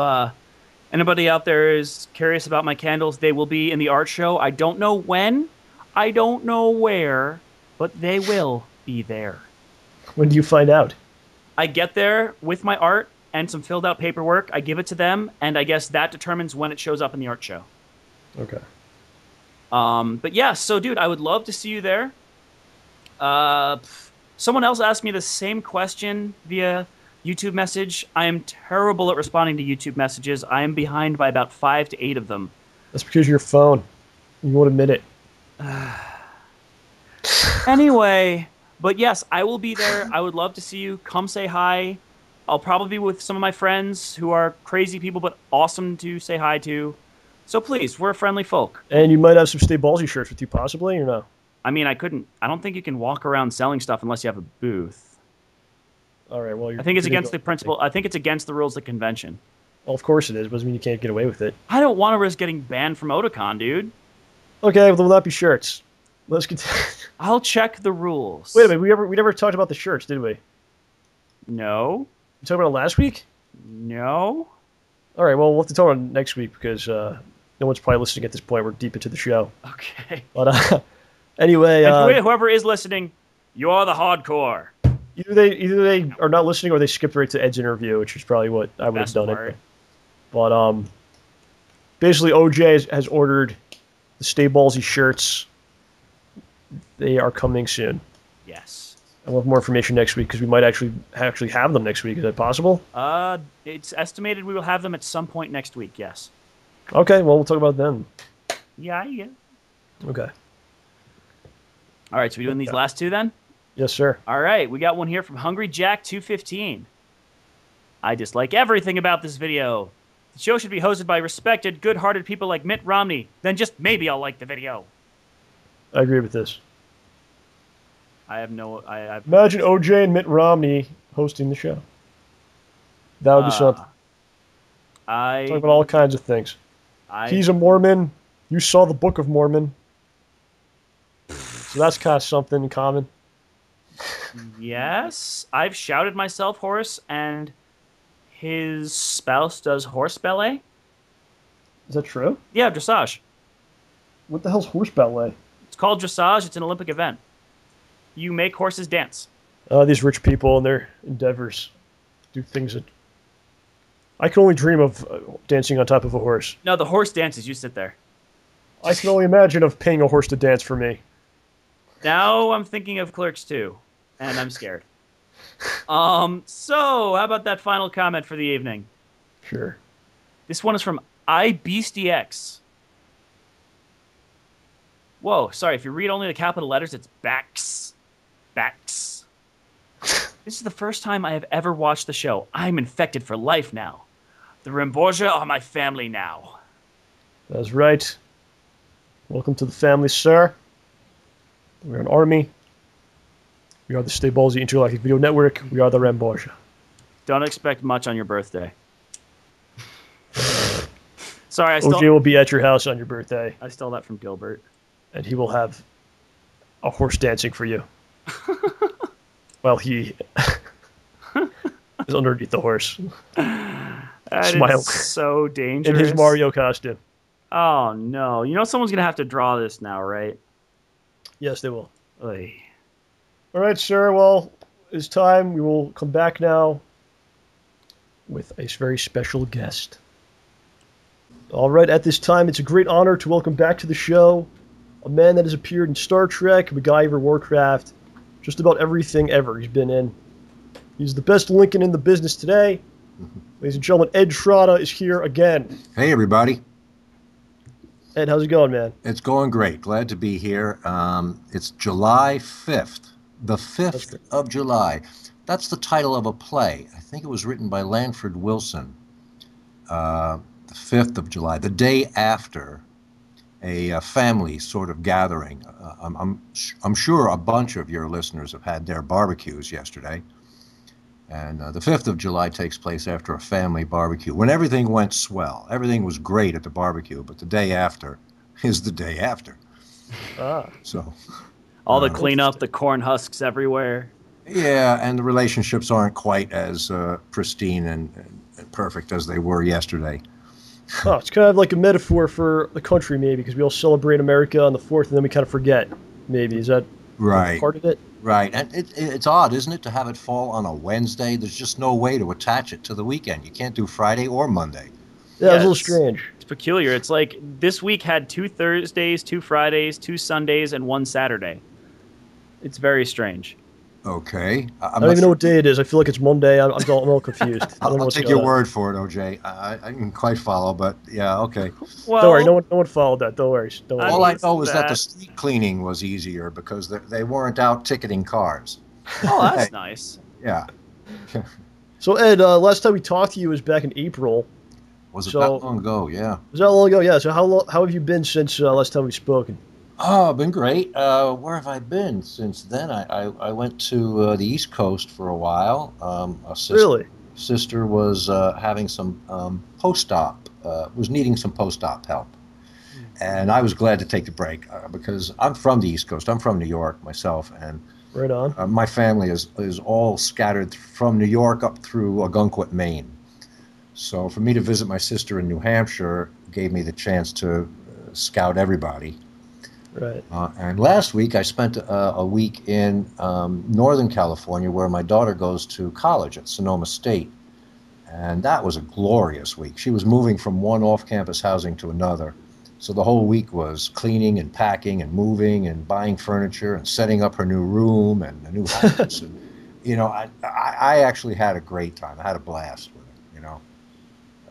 S1: anybody out there is curious about my candles, they will be in the art show. I don't know when, I don't know where, but they will be there.
S2: When do you find out?
S1: I get there with my art and some filled out paperwork. I give it to them, and I guess that determines when it shows up in the art show.
S2: Okay.
S1: But yeah, so dude, I would love to see you there. Someone else asked me the same question via YouTube message. I am terrible at responding to YouTube messages. I am behind by about 5 to 8 of them.
S2: That's because of your phone. You won't admit it.
S1: Anyway, but yes, I will be there. I would love to see you. Come say hi. I'll probably be with some of my friends who are crazy people, but awesome to say hi to. So please, we're friendly folk.
S2: And you might have some StayBallsy shirts with you, possibly, or no?
S1: I mean, I don't think you can walk around selling stuff unless you have a booth.
S2: All right, well,
S1: I think it's against the principle. I think it's against the rules of the convention.
S2: Well, of course it is. But doesn't mean you can't get away with it.
S1: I don't want to risk getting banned from Otakon, dude.
S2: Okay, well, there will not be shirts. Let's continue.
S1: I'll check the rules.
S2: Wait a minute, we never talked about the shirts, did we?
S1: No.
S2: We talked about it last week?
S1: No.
S2: All right, well, we'll have to talk about it next week because no one's probably listening at this point. We're deep into the show.
S1: Okay.
S2: But anyway,
S1: and whoever is listening, you are the hardcore.
S2: Either they are not listening or they skipped right to Ed's interview, which is probably what I would have done. It. But basically, OJ has ordered the StayBallsy shirts. They are coming soon.
S1: Yes.
S2: I will have more information next week because we might actually have them next week. Is that possible?
S1: It's estimated we will have them at some point next week. Yes.
S2: Okay, well, we'll talk about them.
S1: Yeah.
S2: Okay.
S1: All right, so we doing these last two then?
S2: Yes, sir.
S1: All right, we got one here from Hungry Jack 215. I dislike everything about this video. The show should be hosted by respected, good-hearted people like Mitt Romney. Then just maybe I'll like the video.
S2: I agree with this.
S1: Imagine
S2: OJ and Mitt Romney hosting the show. That would be something. Talk about all kinds of things. He's a Mormon. You saw the Book of Mormon. So that's kind of something in common.
S1: Yes. I've shouted myself hoarse, and his spouse does horse ballet.
S2: Is that true?
S1: Yeah, dressage.
S2: What the hell's horse ballet?
S1: It's called dressage. It's an Olympic event. You make horses dance.
S2: These rich people and their endeavors do things that... I can only dream of dancing on top of a horse.
S1: No, the horse dances. You sit there.
S2: I can only imagine of paying a horse to dance for me.
S1: Now I'm thinking of Clerks 2, and I'm scared. So, how about that final comment for the evening?
S2: Sure.
S1: This one is from iBeastieX. Whoa, sorry, if you read only the capital letters, it's Bax. Bax. This is the first time I have ever watched the show. I'm infected for life now. The Ramborgia are my family now.
S2: That's right. Welcome to the family, sir. We're an army. We are the StayBallsy Intergalactic Video Network. We are the Ramborgia.
S1: Don't expect much on your birthday. Sorry,
S2: OJ will be at your house on your birthday.
S1: I stole that from Gilbert.
S2: And he will have a horse dancing for you. While he is underneath the horse.
S1: That is so dangerous.
S2: In his Mario costume.
S1: Oh, no. You know someone's going to have to draw this now, right?
S2: Yes, they will.
S1: Oy.
S2: All right, sir. Well, it's time. We will come back now with a very special guest. All right, at this time, it's a great honor to welcome back to the show a man that has appeared in Star Trek, MacGyver, Warcraft, just about everything ever he's been in. He's the best Lincoln in the business today. Ladies and gentlemen, Ed Trotta is here again.
S3: Hey, everybody.
S2: Ed, how's it going, man?
S3: It's going great. Glad to be here. It's July 5th, the 5th of July. That's the title of a play. I think it was written by Lanford Wilson. The 5th of July, the day after a family sort of gathering. I'm sure a bunch of your listeners have had their barbecues yesterday. And the 5th of July takes place after a family barbecue, when everything went swell. Everything was great at the barbecue, but the day after is the day after. So,
S1: all the cleanup, the corn husks everywhere.
S3: Yeah, and the relationships aren't quite as pristine and perfect as they were yesterday.
S2: Oh, it's kind of like a metaphor for the country, maybe, because we all celebrate America on the 4th, and then we kind of forget, maybe. Is that
S3: right?
S2: Part of it?
S3: Right, and it's odd, isn't it, to have it fall on a Wednesday? There's just no way to attach it to the weekend. You can't do Friday or Monday.
S2: Yeah, it's a little strange.
S1: It's peculiar. It's like this week had 2 Thursdays, 2 Fridays, 2 Sundays, and 1 Saturday. It's very strange.
S3: Okay.
S2: I don't even know what day it is. I feel like it's Monday. I'm all confused.
S3: I'll take your word for it, OJ. I can quite follow, but yeah, okay.
S2: Well, don't worry. No one followed that. Don't worry.
S3: All I know is that the street cleaning was easier because they weren't out ticketing cars.
S1: Oh, that's nice.
S3: Yeah.
S2: So, Ed, last time we talked to you was back in April.
S3: Was it that long ago? Yeah.
S2: Was that long ago? Yeah. So how have you been since last time we've spoken?
S3: Oh, been great. Where have I been since then? I went to the East Coast for a while. Sister was having some post-op, was needing some post-op help. And I was glad to take the break because I'm from the East Coast. I'm from New York myself. And
S2: right on.
S3: My family is all scattered from New York up through Algonquin, Maine. So for me to visit my sister in New Hampshire gave me the chance to scout everybody.
S2: Right.
S3: And last week I spent a week in Northern California where my daughter goes to college at Sonoma State. And that was a glorious week. She was moving from one off-campus housing to another. So the whole week was cleaning and packing and moving and buying furniture and setting up her new room and a new house. And, you know, I actually had a great time. I had a blast with it, you know.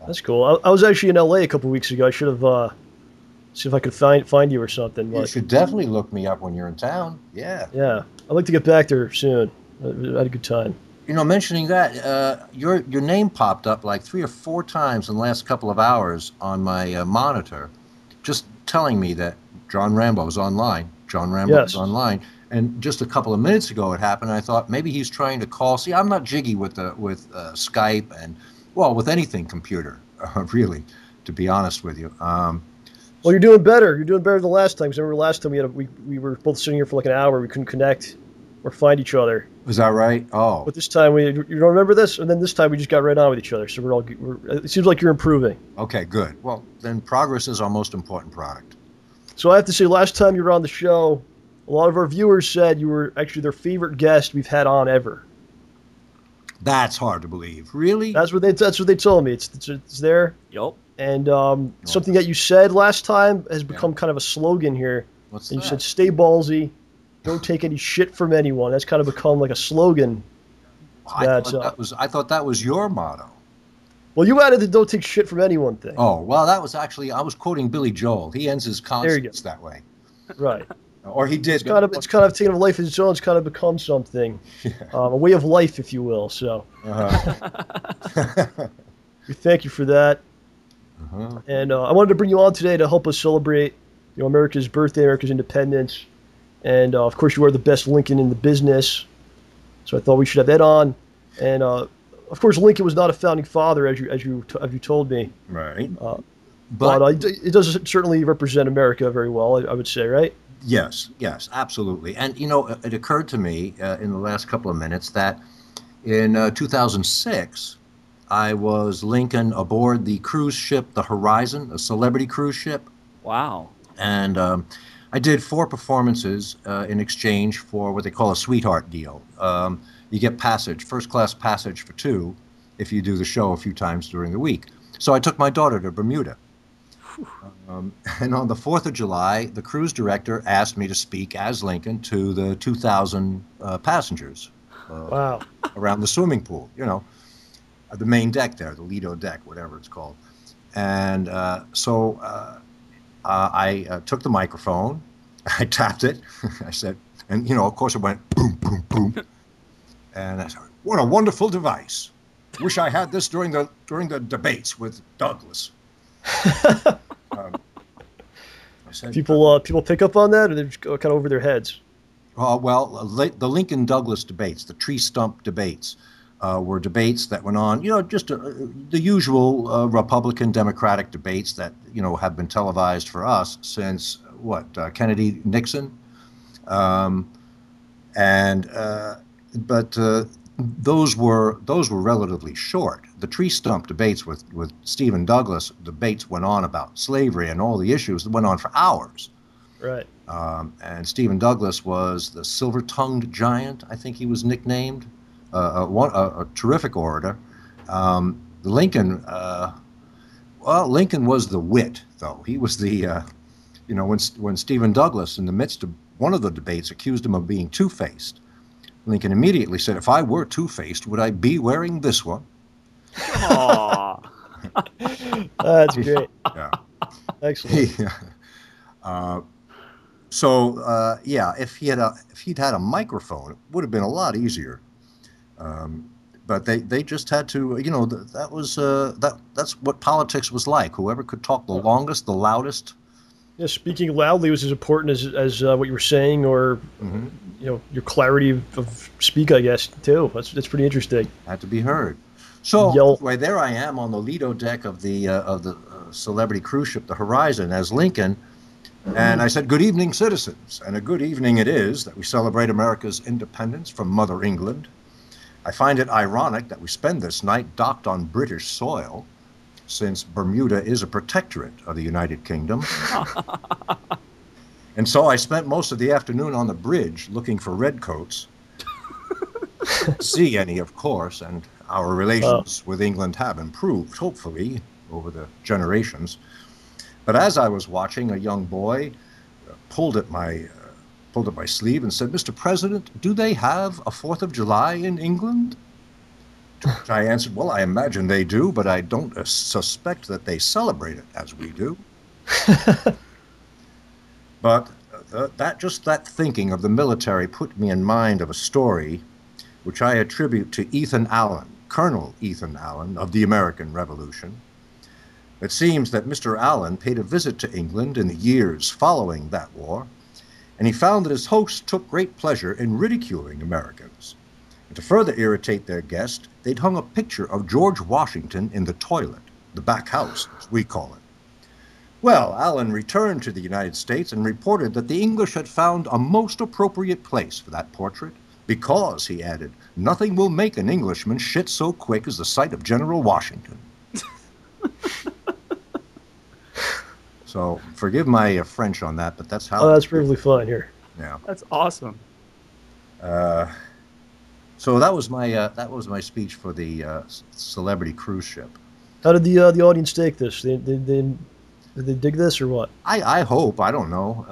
S2: That's cool. I was actually in LA a couple weeks ago. I should have... see if I could find you or something.
S3: You should definitely look me up when you're in town. Yeah.
S2: Yeah. I'd like to get back there soon. I had a good time.
S3: You know, mentioning that, your name popped up like 3 or 4 times in the last couple of hours on my monitor, just telling me that John Rambo is online. John Rambo is online. And just a couple of minutes ago it happened. And I thought maybe he's trying to call. See, I'm not jiggy with Skype and, well, with anything computer, really, to be honest with you.
S2: Well, you're doing better. You're doing better than last time. Because remember last time we were both sitting here for like an hour. We couldn't connect or find each other.
S3: Was that right? Oh.
S2: But this time you don't remember this? And then this time we just got right on with each other. So it seems like you're improving.
S3: Okay, good. Well, then progress is our most important product.
S2: So I have to say, last time you were on the show, a lot of our viewers said you were actually their favorite guest we've had on ever.
S3: That's hard to believe. Really?
S2: That's what they told me. It's there.
S1: Yup.
S2: And something that you said last time has become kind of a slogan here.
S3: What's
S2: and
S3: that?
S2: You said, "Stay ballsy, don't take any shit from anyone." That's kind of become like a slogan.
S3: I thought that was your motto.
S2: Well, you added the "don't take shit from anyone" thing.
S3: Oh, well, that was actually, I was quoting Billy Joel. He ends his concerts that way.
S2: Right.
S3: Or he did.
S2: It's kind of taken a life of its own. It's kind of become something, a way of life, if you will. So, we thank you for that. And I wanted to bring you on today to help us celebrate, America's birthday, America's independence, and of course, you are the best Lincoln in the business. So I thought we should have Ed on, and of course, Lincoln was not a founding father, as you told me.
S3: Right.
S2: But it does certainly represent America very well, I would say, right?
S3: Yes, absolutely. And, it occurred to me in the last couple of minutes that in 2006, I was Lincoln aboard the cruise ship, the Horizon, a celebrity cruise ship.
S1: Wow.
S3: And I did 4 performances in exchange for what they call a sweetheart deal. You get passage, first-class passage for 2 if you do the show a few times during the week. So I took my daughter to Bermuda. And on the 4th of July, the cruise director asked me to speak as Lincoln to the 2,000 passengers
S2: Wow.
S3: around the swimming pool, the main deck there, the Lido deck, whatever it's called. And so I took the microphone, I tapped it, I said, and of course it went boom, boom, boom. And I said, "What a wonderful device. Wish I had this during the debates with Douglas." I said,
S2: People pick up on that, or they're just kind of over their heads?
S3: Well, the Lincoln-Douglas debates, the tree stump debates, were debates that went on, just the usual Republican-Democratic debates that, have been televised for us since, Kennedy-Nixon? But those were relatively short. The tree stump debates with Stephen Douglas, debates went on about slavery and all the issues that went on for hours.
S2: Right.
S3: And Stephen Douglas was the silver-tongued giant, I think he was nicknamed, a terrific orator. Lincoln, Lincoln was the wit, though. He was the, when Stephen Douglas, in the midst of one of the debates, accused him of being two-faced, Lincoln immediately said, "If I were two-faced, would I be wearing this one?"
S1: Aww.
S2: That's great.
S3: Yeah.
S2: Excellent.
S3: If he'd had a microphone, it would have been a lot easier. But they just had to, that's what politics was like. Whoever could talk the longest, the loudest.
S2: Yeah, speaking loudly was as important as what you were saying, or your clarity of speak, I guess, too. That's pretty interesting.
S3: Had to be heard. So anyway, there I am on the Lido deck of the celebrity cruise ship, the Horizon, as Lincoln, and I said, "Good evening, citizens," and a good evening it is that we celebrate America's independence from Mother England. I find it ironic that we spend this night docked on British soil, since Bermuda is a protectorate of the United Kingdom. And so I spent most of the afternoon on the bridge looking for redcoats. See any, of course, and our relations with England have improved, hopefully, over the generations. But as I was watching, a young boy pulled at my sleeve and said, "Mr. President, do they have a 4th of July in England?" To which I answered, "Well, I imagine they do, but I don't suspect that they celebrate it as we do." But that thinking of the military put me in mind of a story which I attribute to Ethan Allen, Colonel Ethan Allen of the American Revolution. It seems that Mr. Allen paid a visit to England in the years following that war, and he found that his hosts took great pleasure in ridiculing Americans. And to further irritate their guest, they'd hung a picture of George Washington in the toilet, the back house, as we call it. Well, Allen returned to the United States and reported that the English had found a most appropriate place for that portrait, because, he added, nothing will make an Englishman shit so quick as the sight of General Washington. So, forgive my French on that, but that's how...
S2: Oh, that's perfectly fine here.
S3: Yeah.
S1: That's awesome.
S3: So that was my speech for the celebrity cruise ship.
S2: How did the audience take this? Did they dig this or what?
S3: I hope. I don't know.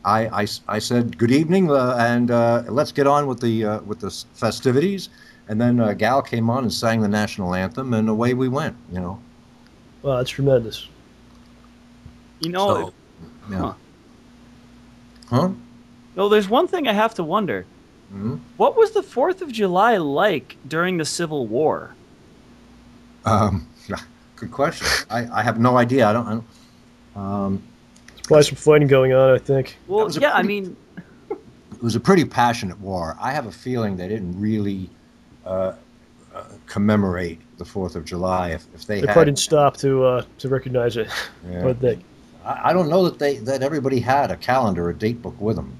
S3: I said good evening and let's get on with the festivities, and then Gal came on and sang the national anthem, and away we went.
S2: Wow, that's tremendous.
S3: So, yeah. Huh?
S1: No, there's one thing I have to wonder.
S3: Mm-hmm.
S1: What was the 4th of July like during the Civil War?
S3: Good question. I have no idea. I don't.
S2: There's probably some fighting going on, I think.
S1: Well, yeah, I mean,
S3: it was a pretty passionate war. I have a feeling they didn't really commemorate the 4th of July. If they
S2: probably didn't stop to recognize it.
S3: Yeah.
S2: What they.
S3: I don't know that everybody had a calendar, a date book with them.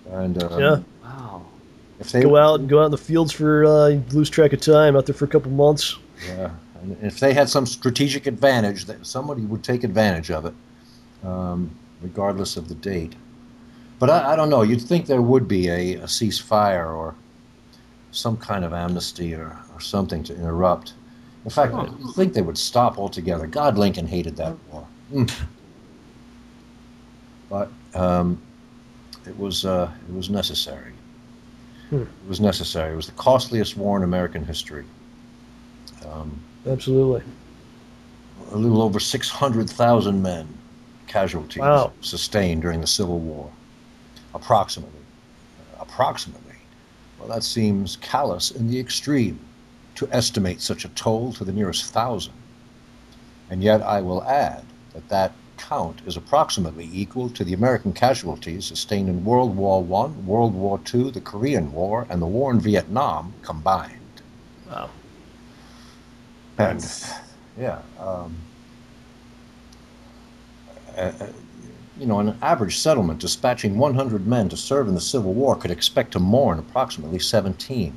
S3: And
S2: yeah.
S1: Wow.
S3: If they
S2: go out in the fields for lose track of time out there for a couple months.
S3: Yeah. And if they had some strategic advantage, that somebody would take advantage of it, regardless of the date. But I don't know. You'd think there would be a ceasefire or some kind of amnesty or something to interrupt. In fact, I think they would stop altogether. God, Lincoln hated that war. But it was necessary. It was necessary. It was the costliest war in American history.
S2: Absolutely.
S3: A little over 600,000 men casualties sustained during the Civil War. Approximately. Well, that seems callous in the extreme to estimate such a toll to the nearest 1,000. And yet I will add that that count is approximately equal to the American casualties sustained in World War I, World War II, the Korean War, and the war in Vietnam combined.
S2: Wow.
S3: And, yeah, an average settlement dispatching 100 men to serve in the Civil War could expect to mourn approximately 17,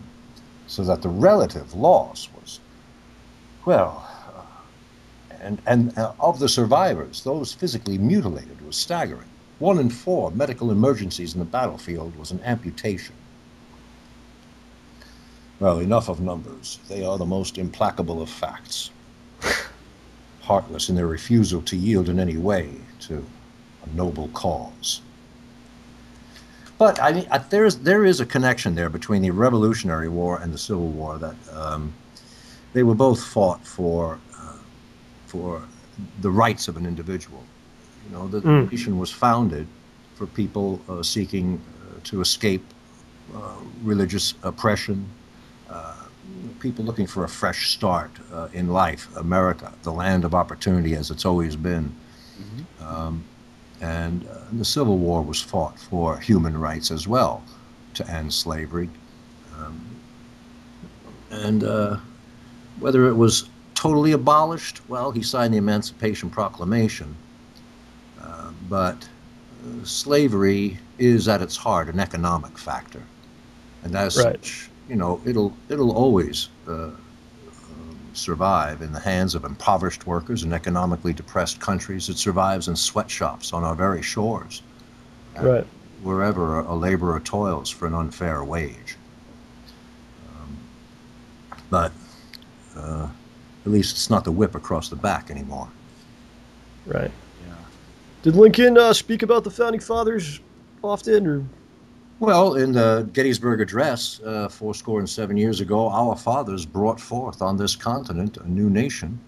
S3: so that the relative loss was, well, and of the survivors, those physically mutilated was staggering. 1 in 4 medical emergencies in the battlefield was an amputation. Well, enough of numbers. They are the most implacable of facts. Heartless in their refusal to yield in any way to a noble cause. But I mean, there is a connection there between the Revolutionary War and the Civil War, that they were both fought for the rights of an individual. The nation was founded for people seeking to escape religious oppression, people looking for a fresh start in life. America, the land of opportunity as it's always been. And the Civil War was fought for human rights as well, to end slavery. And whether it was totally abolished, well, he signed the Emancipation Proclamation. But slavery is at its heart an economic factor. And as such, it'll always survive in the hands of impoverished workers in economically depressed countries. It survives in sweatshops on our very shores, wherever a laborer toils for an unfair wage. But at least it's not the whip across the back anymore.
S2: Right. Yeah. Did Lincoln speak about the Founding Fathers often, or?
S3: Well, in the Gettysburg Address, 77 years ago, our fathers brought forth on this continent a new nation,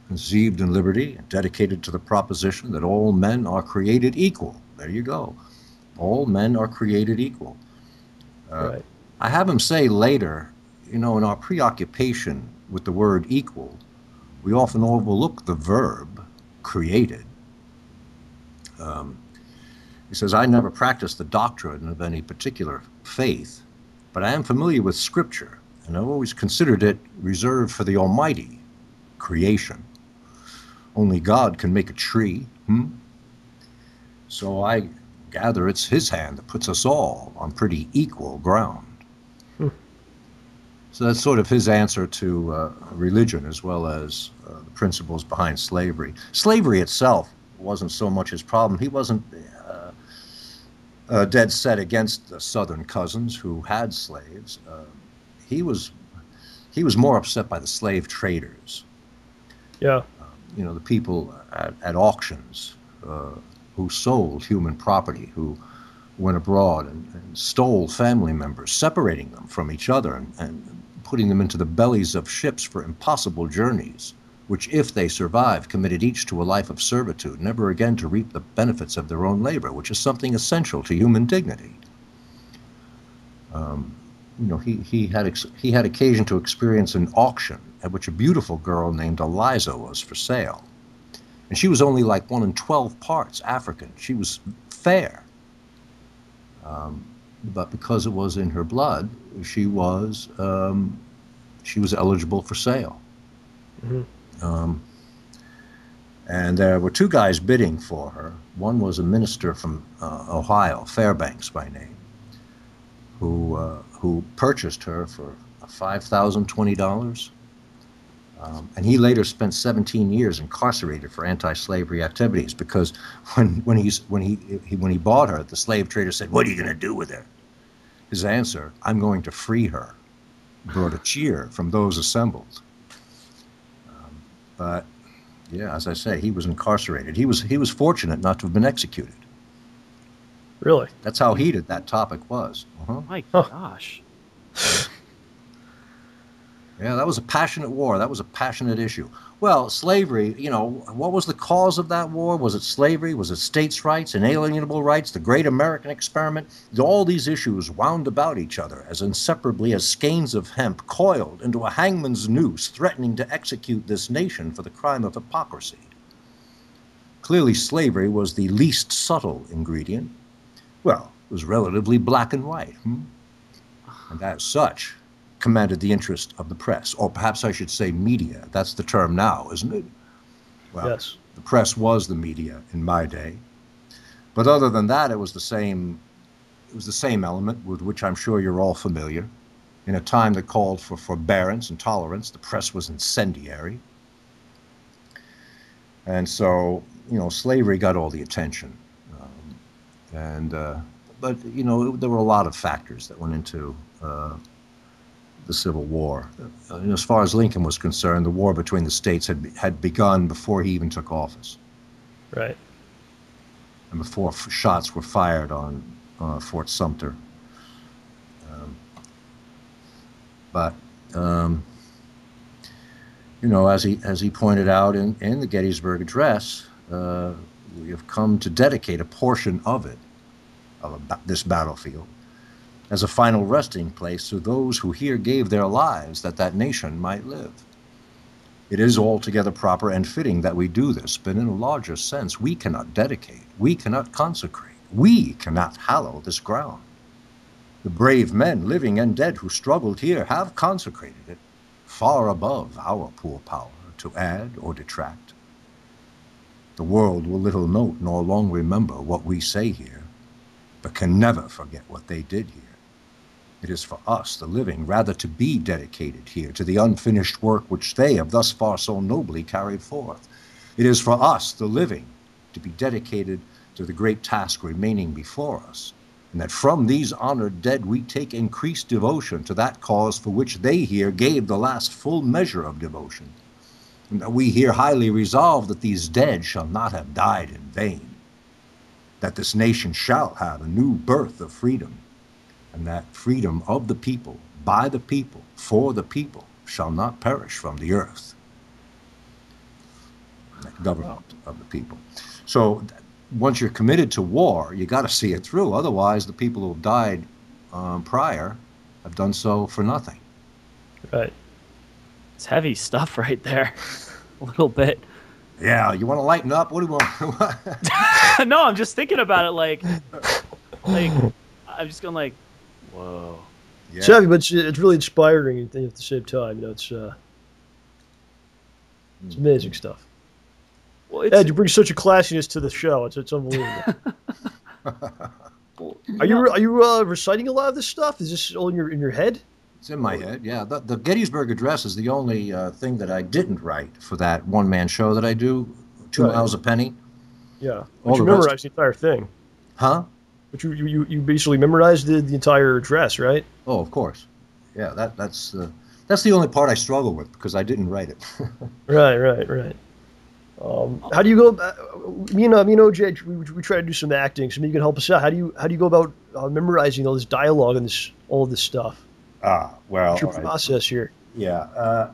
S3: conceived in liberty and dedicated to the proposition that all men are created equal. There you go. All men are created equal.
S2: Right.
S3: I have him say later, in our preoccupation with the word equal, we often overlook the verb created. He says, I never practiced the doctrine of any particular faith, but I am familiar with Scripture, and I've always considered it reserved for the Almighty, creation. Only God can make a tree, So I gather it's His hand that puts us all on pretty equal ground. So that's sort of his answer to religion, as well as the principles behind slavery. Slavery itself wasn't so much his problem. He wasn't dead set against the Southern cousins who had slaves. He was more upset by the slave traders.
S2: Yeah.
S3: The people at auctions who sold human property, who went abroad and stole family members, separating them from each other and putting them into the bellies of ships for impossible journeys, which, if they survived, committed each to a life of servitude, never again to reap the benefits of their own labor, which is something essential to human dignity. He had occasion to experience an auction at which a beautiful girl named Eliza was for sale. And she was only like 1 in 12 parts African. She was fair. But because it was in her blood, she was eligible for sale. And there were 2 guys bidding for her. One was a minister from Ohio, Fairbanks by name, who purchased her for $5,020. And he later spent 17 years incarcerated for anti-slavery activities, because when he bought her, the slave trader said, "What are you going to do with her?" His answer, "I'm going to free her," brought a cheer from those assembled. But yeah, as I say, he was incarcerated. He was fortunate not to have been executed.
S2: Really?
S3: That's how heated that topic was.
S1: My gosh.
S3: Yeah, that was a passionate war. That was a passionate issue. Well, slavery, you know, what was the cause of that war? Was it slavery? Was it states' rights, inalienable rights, the great American experiment? All these issues wound about each other as inseparably as skeins of hemp coiled into a hangman's noose, threatening to execute this nation for the crime of hypocrisy. Clearly, slavery was the least subtle ingredient. Well, it was relatively black and white. And as such, commanded the interest of the press, or perhaps I should say media. That's the term now, isn't it? Well,
S2: yes.
S3: The press was the media in my day. But other than that, it was the same element with which I'm sure you're all familiar. In a time that called for forbearance and tolerance, the press was incendiary. And so, you know, slavery got all the attention. But, you know, there were a lot of factors that went into the Civil War. As far as Lincoln was concerned, the war between the states had begun before he even took office.
S2: Right.
S3: And before shots were fired on Fort Sumter. You know, as he pointed out in the Gettysburg Address, we have come to dedicate a portion of it, this battlefield, as a final resting place to those who here gave their lives that that nation might live. It is altogether proper and fitting that we do this, but in a larger sense, we cannot dedicate, we cannot consecrate, we cannot hallow this ground. The brave men, living and dead, who struggled here have consecrated it, far above our poor power to add or detract. The world will little note nor long remember what we say here, but can never forget what they did here. It is for us, the living, rather to be dedicated here to the unfinished work which they have thus far so nobly carried forth. It is for us, the living, to be dedicated to the great task remaining before us, and that from these honored dead we take increased devotion to that cause for which they here gave the last full measure of devotion, and that we here highly resolve that these dead shall not have died in vain, that this nation shall have a new birth of freedom, and that freedom of the people, by the people, for the people, shall not perish from the earth. That government of the people. So once you're committed to war, you got to see it through. Otherwise, the people who have died prior have done so for nothing.
S2: Right.
S1: It's heavy stuff right there. A little bit.
S3: Yeah, you want to lighten up? What do you want?
S1: No, I'm just thinking about it like I'm just going like, whoa.
S2: Yeah. It's heavy, but it's really inspiring at the same time. You know, it's amazing stuff. Well, Ed, you bring such a classiness to the show. It's unbelievable. Are you reciting a lot of this stuff? Is this all in your head?
S3: It's in my head, yeah. The Gettysburg Address is the only thing that I didn't write for that one-man show that I do, 2 miles a penny.
S2: Yeah, but you memorized the entire thing.
S3: Huh?
S2: But you basically memorized the entire address, right?
S3: Oh, of course. Yeah, that's the only part I struggle with because I didn't write it.
S2: Right. How do you go? Me and OJ, we try to do some acting. So maybe you can help us out. How do you go about memorizing all this dialogue and all of this stuff?
S3: Well,
S2: what's your process here?
S3: Yeah.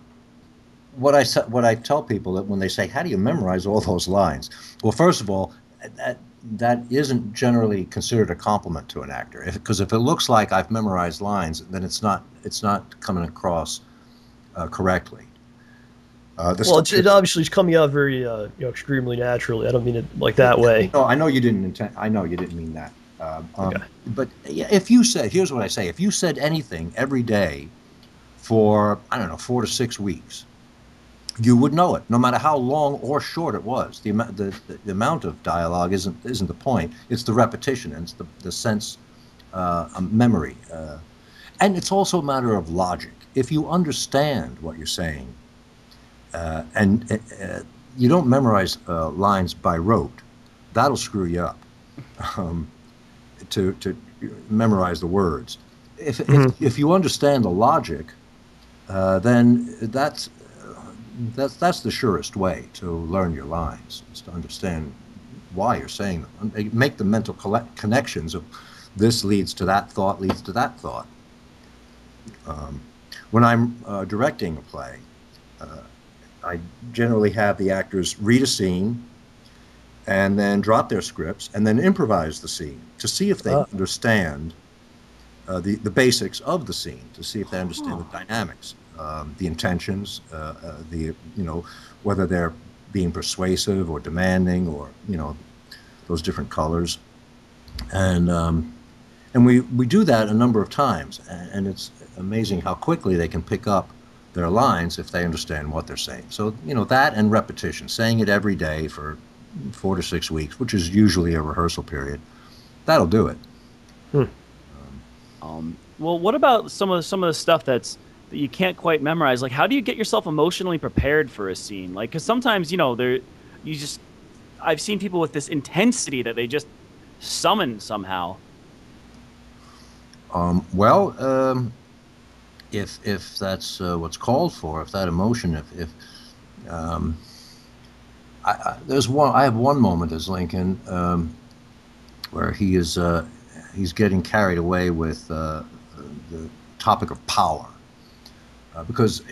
S3: What I tell people that when they say, "How do you memorize all those lines?" Well, first of all, that isn't generally considered a compliment to an actor. Because if it looks like I've memorized lines, then it's not coming across correctly.
S2: It obviously is coming out very extremely naturally. I don't mean it like that way.
S3: No, I know you didn't mean that.
S2: Okay.
S3: But if you said, here's what I say: if you said anything every day for 4 to 6 weeks, you would know it, no matter how long or short it was. The amount of dialogue isn't the point. It's the repetition and it's the sense, memory, and it's also a matter of logic. If you understand what you're saying, and you don't memorize lines by rote, that'll screw you up. To memorize the words. If you understand the logic, then That's the surest way to learn your lines, is to understand why you're saying them. And make the mental connections of this leads to that thought, leads to that thought. When I'm directing a play, I generally have the actors read a scene and then drop their scripts and then improvise the scene to see if they understand the basics of the scene, to see if they understand the dynamics, the intentions, whether they're being persuasive or demanding, or those different colors, and we do that a number of times, and it's amazing how quickly they can pick up their lines if they understand what they're saying. So that and repetition, saying it every day for 4 to 6 weeks, which is usually a rehearsal period, that'll do it.
S1: Well, what about some of the stuff that you can't quite memorize? Like, how do you get yourself emotionally prepared for a scene? Like, because sometimes I've seen people with this intensity that they just summon somehow.
S3: If that's what's called for, if that emotion, I have one moment as Lincoln where he's getting carried away with the topic of power, because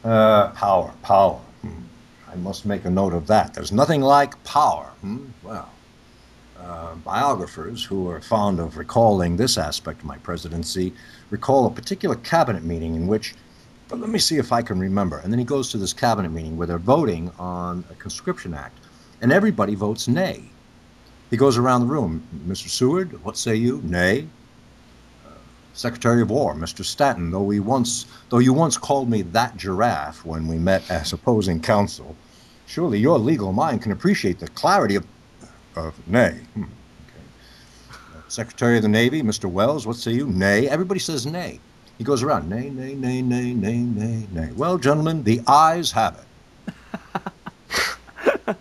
S3: power. I must make a note of that. There's nothing like power. Well, biographers who are fond of recalling this aspect of my presidency recall a particular cabinet meeting in which, but let me see if I can remember. And then he goes to this cabinet meeting where they're voting on a conscription act, and everybody votes nay. He goes around the room. Mr. Seward, what say you? Nay. Secretary of War, Mr. Stanton, though you once called me that giraffe when we met as opposing counsel, surely your legal mind can appreciate the clarity of nay. Okay. Secretary of the Navy, Mr. Wells, what say you? Nay. Everybody says nay. He goes around, nay, nay, nay, nay, nay, nay, nay. Well, gentlemen, the ayes have it.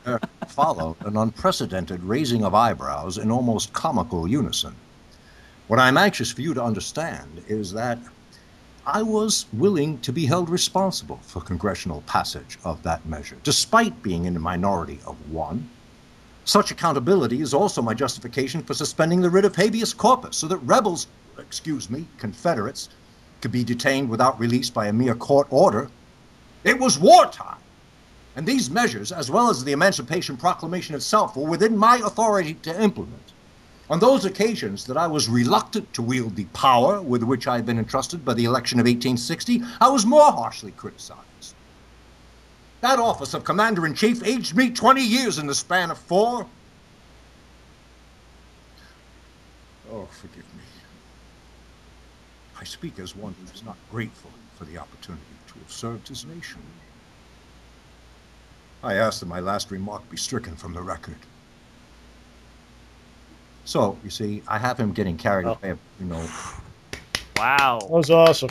S3: There followed an unprecedented raising of eyebrows in almost comical unison. What I'm anxious for you to understand is that I was willing to be held responsible for congressional passage of that measure, despite being in the minority of one. Such accountability is also my justification for suspending the writ of habeas corpus, so that rebels, Confederates, could be detained without release by a mere court order. It was wartime, and these measures, as well as the Emancipation Proclamation itself, were within my authority to implement. On those occasions that I was reluctant to wield the power with which I had been entrusted by the election of 1860, I was more harshly criticized. That office of Commander-in-Chief aged me 20 years in the span of 4. Oh, forgive me. I speak as one who is not grateful for the opportunity to have served his nation. I ask that my last remark be stricken from the record. So, you see, I have him getting carried away,
S1: Wow.
S2: That was awesome.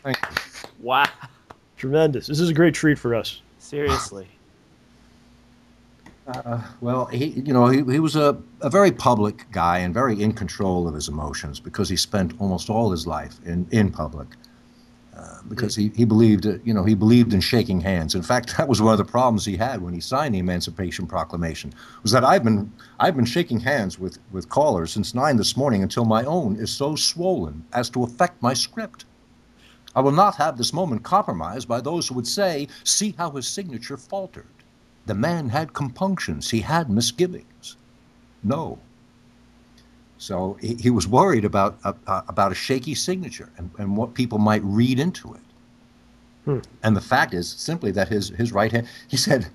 S3: Thank you.
S1: Wow.
S2: Tremendous. This is a great treat for us.
S1: Seriously.
S3: Well, he was a very public guy and very in control of his emotions, because he spent almost all his life in public. Because he believed, he believed in shaking hands. In fact, that was one of the problems he had when he signed the Emancipation Proclamation, was that I've been shaking hands with callers since 9 this morning until my own is so swollen as to affect my script. I will not have this moment compromised by those who would say, see how his signature faltered. The man had compunctions. He had misgivings. No. So he was worried about a shaky signature and what people might read into it. And the fact is simply that his right hand, he said,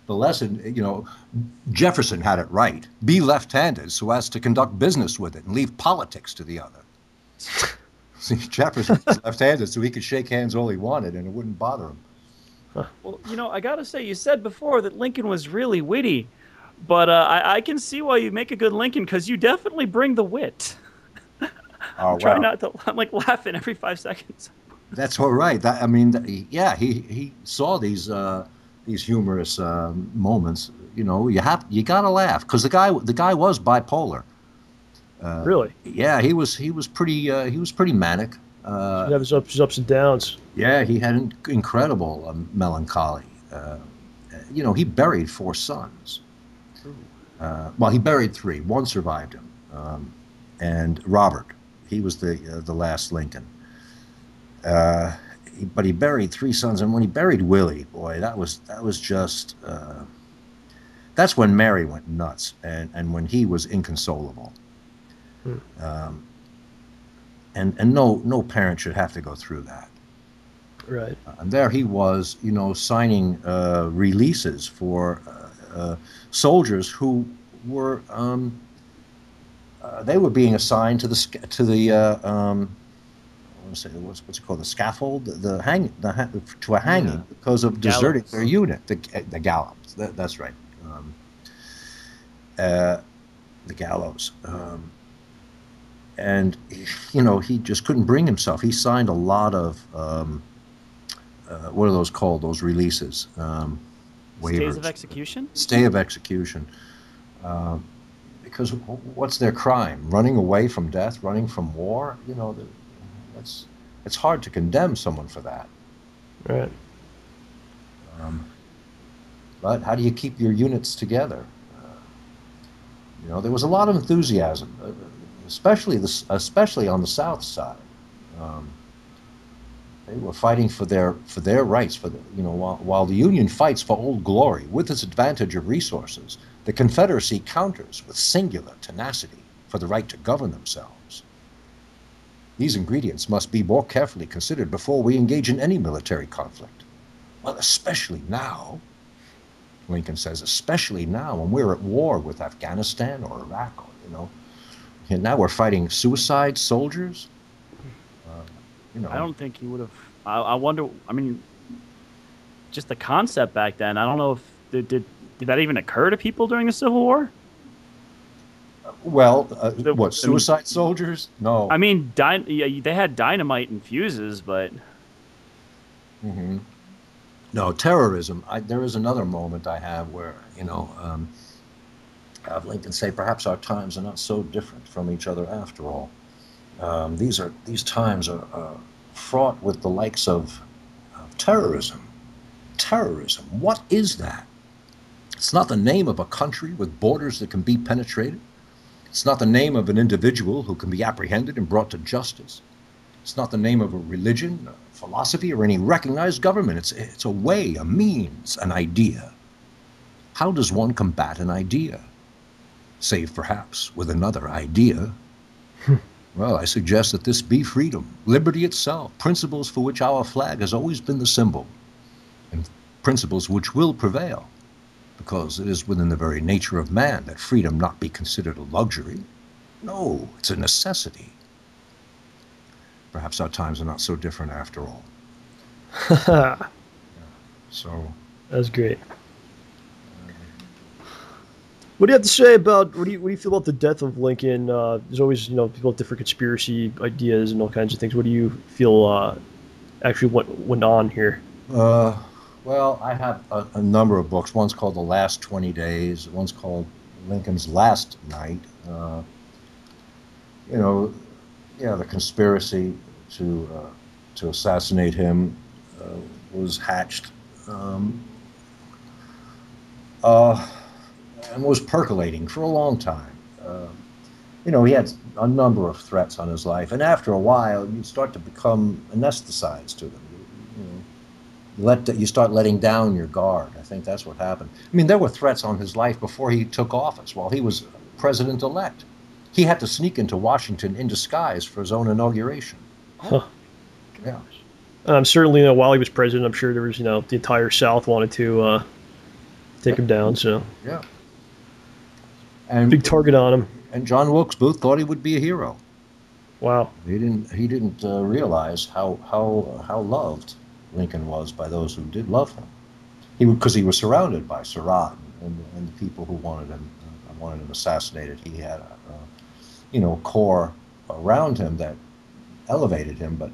S3: the lesson, Jefferson had it right. Be left-handed so as to conduct business with it and leave politics to the other. See, Jefferson was left-handed so he could shake hands all he wanted and it wouldn't bother him.
S1: Well, I got to say, you said before that Lincoln was really witty. But I can see why you make a good Lincoln, because you definitely bring the wit. Try not to. I'm like laughing every 5 seconds.
S3: That's all right. He saw these humorous moments. You gotta laugh, because the guy was bipolar.
S2: Really?
S3: Yeah, he was pretty manic.
S2: He'd have his ups and downs.
S3: Yeah, he had incredible melancholy. He buried 4 sons. Well, he buried 3. One survived him, and Robert. He was the last Lincoln. But he buried 3 sons, and when he buried Willie, boy, that was just. That's when Mary went nuts, and when he was inconsolable. And no parent should have to go through that.
S2: Right.
S3: And there he was, signing releases for soldiers who were they were being assigned to the what's it called, the scaffold, to a hanging because of deserting their unit, the gallows. That's right, the gallows. And he just couldn't bring himself. He signed a lot of what are those called? Those releases, waivers.
S1: Stays of execution.
S3: Stay of execution. Because what's their crime? Running away from death, running from war. It's hard to condemn someone for that.
S2: Right.
S3: But how do you keep your units together? There was a lot of enthusiasm, especially on the South side. They were fighting for their rights. While the Union fights for Old Glory with its advantage of resources, the Confederacy counters with singular tenacity for the right to govern themselves. These ingredients must be more carefully considered before we engage in any military conflict. Well, especially now, Lincoln says, especially now when we're at war with Afghanistan or Iraq, and now we're fighting suicide soldiers.
S1: I don't think he would have. I wonder. I mean, just the concept back then. I don't know if did that even occur to people during the Civil War?
S3: Well, suicide soldiers? No.
S1: I mean, they had dynamite and fuses, but.
S3: Mm-hmm. No, terrorism. There is another moment I have where I have Lincoln say, perhaps our times are not so different from each other after all. These times are fraught with the likes of terrorism. Terrorism, what is that? It's not the name of a country with borders that can be penetrated. It's not the name of an individual who can be apprehended and brought to justice. It's not the name of a religion, a philosophy, or any recognized government. It's a way, a means, an idea. How does one combat an idea? Save perhaps with another idea. Well, I suggest that this be freedom, liberty itself, principles for which our flag has always been the symbol, and principles which will prevail, because it is within the very nature of man that freedom not be considered a luxury. No, it's a necessity. Perhaps our times are not so different after all. So.
S2: That's great. What do you have to say about what do you feel about the death of Lincoln? There's always people have different conspiracy ideas and all kinds of things. What do you feel actually went on here?
S3: Well, I have a number of books. One's called The Last 20 Days. One's called Lincoln's Last Night. The conspiracy to assassinate him was hatched. And was percolating for a long time. He had a number of threats on his life, and after a while, you start to become anesthetized to them. You start letting down your guard. I think that's what happened. I mean, there were threats on his life before he took office. While he was president-elect, he had to sneak into Washington in disguise for his own inauguration.
S2: Huh.
S3: Yeah.
S2: Certainly, while he was president, I'm sure there was, the entire South wanted to take him down. So
S3: yeah. And
S2: big target on him.
S3: And John Wilkes Booth thought he would be a hero.
S2: Wow.
S3: He didn't realize how loved Lincoln was by those who did love him. Because he was surrounded by Shrada and the people who wanted him assassinated. He had a core around him that elevated him, but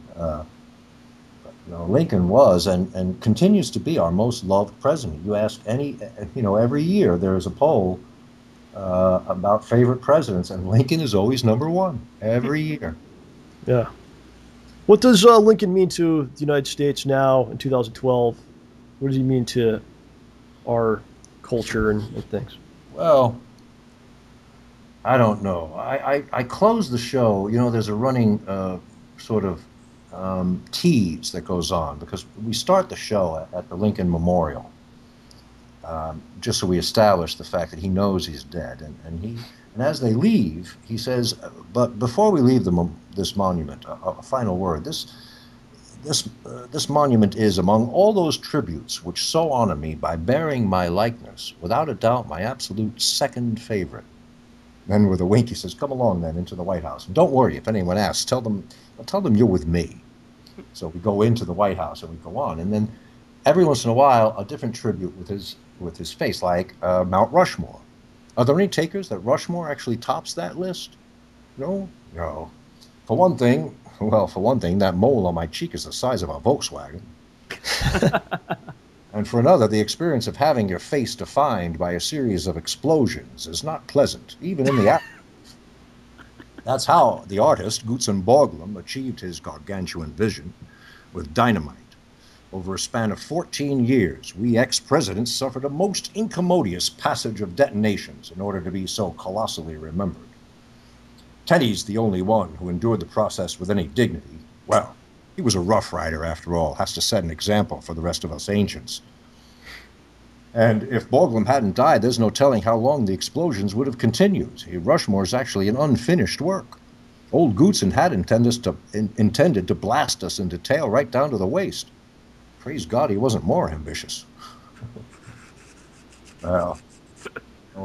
S3: Lincoln was and continues to be our most loved president. You ask every year there is a poll about favorite presidents, and Lincoln is always number one every year.
S2: Yeah. What does Lincoln mean to the United States now in 2012? What does he mean to our culture and things?
S3: Well, I don't know. I close the show. You know, there's a running sort of tease that goes on because we start the show at the Lincoln Memorial, just so we establish the fact that he knows he's dead. And as they leave, he says, "But before we leave this monument, a final word. This monument is, among all those tributes which so honor me by bearing my likeness, without a doubt my absolute second favorite." Then with a wink, he says, "Come along then into the White House. And don't worry, if anyone asks, tell them you're with me." So we go into the White House and we go on. And then every once in a while, a different tribute with his face, like Mount Rushmore. Are there any takers that Rushmore actually tops that list? No? No. For one thing, that mole on my cheek is the size of a Volkswagen. And for another, the experience of having your face defined by a series of explosions is not pleasant, even in the act. That's how the artist, Gutzon Borglum, achieved his gargantuan vision with dynamite. Over a span of 14 years, we ex-presidents suffered a most incommodious passage of detonations in order to be so colossally remembered. Teddy's the only one who endured the process with any dignity. Well, he was a rough rider, after all, has to set an example for the rest of us ancients. And if Borglum hadn't died, there's no telling how long the explosions would have continued. Rushmore's actually an unfinished work. Old Gutzon had intended to blast us in detail right down to the waist. Praise God he wasn't more ambitious. Well,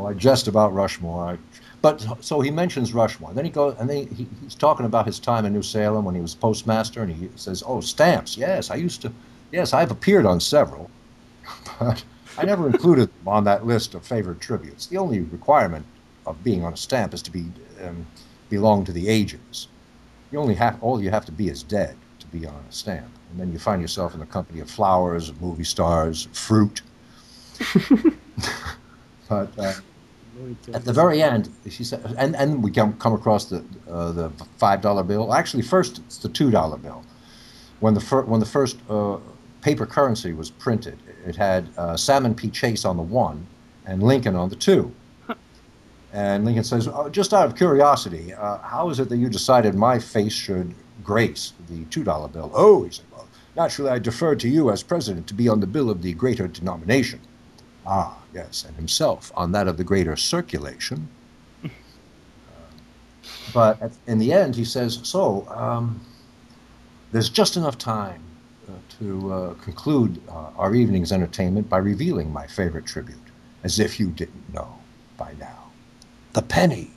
S3: I jest about Rushmore. But so he mentions Rushmore. Then he goes, and then he's talking about his time in New Salem when he was postmaster, and he says, "Oh, stamps. Yes, I've appeared on several, but I never included them on that list of favored tributes. The only requirement of being on a stamp is to belong to the ages. All you have to be is dead to be on a stamp, and then you find yourself in the company of flowers, movie stars, fruit." But at the very end, she said, and we come across the $5 bill. Actually, first it's the $2 bill. When the first paper currency was printed, it had Salmon P. Chase on the 1 and Lincoln on the 2. And Lincoln says, "Oh, just out of curiosity, how is it that you decided my face should grace the $2 bill?" "Oh," he said, "well, naturally I deferred to you as president to be on the bill of the greater denomination." "Ah, yes," and himself on that of the greater circulation. But in the end, he says, "So, there's just enough time to conclude our evening's entertainment by revealing my favorite tribute, as if you didn't know by now. The penny.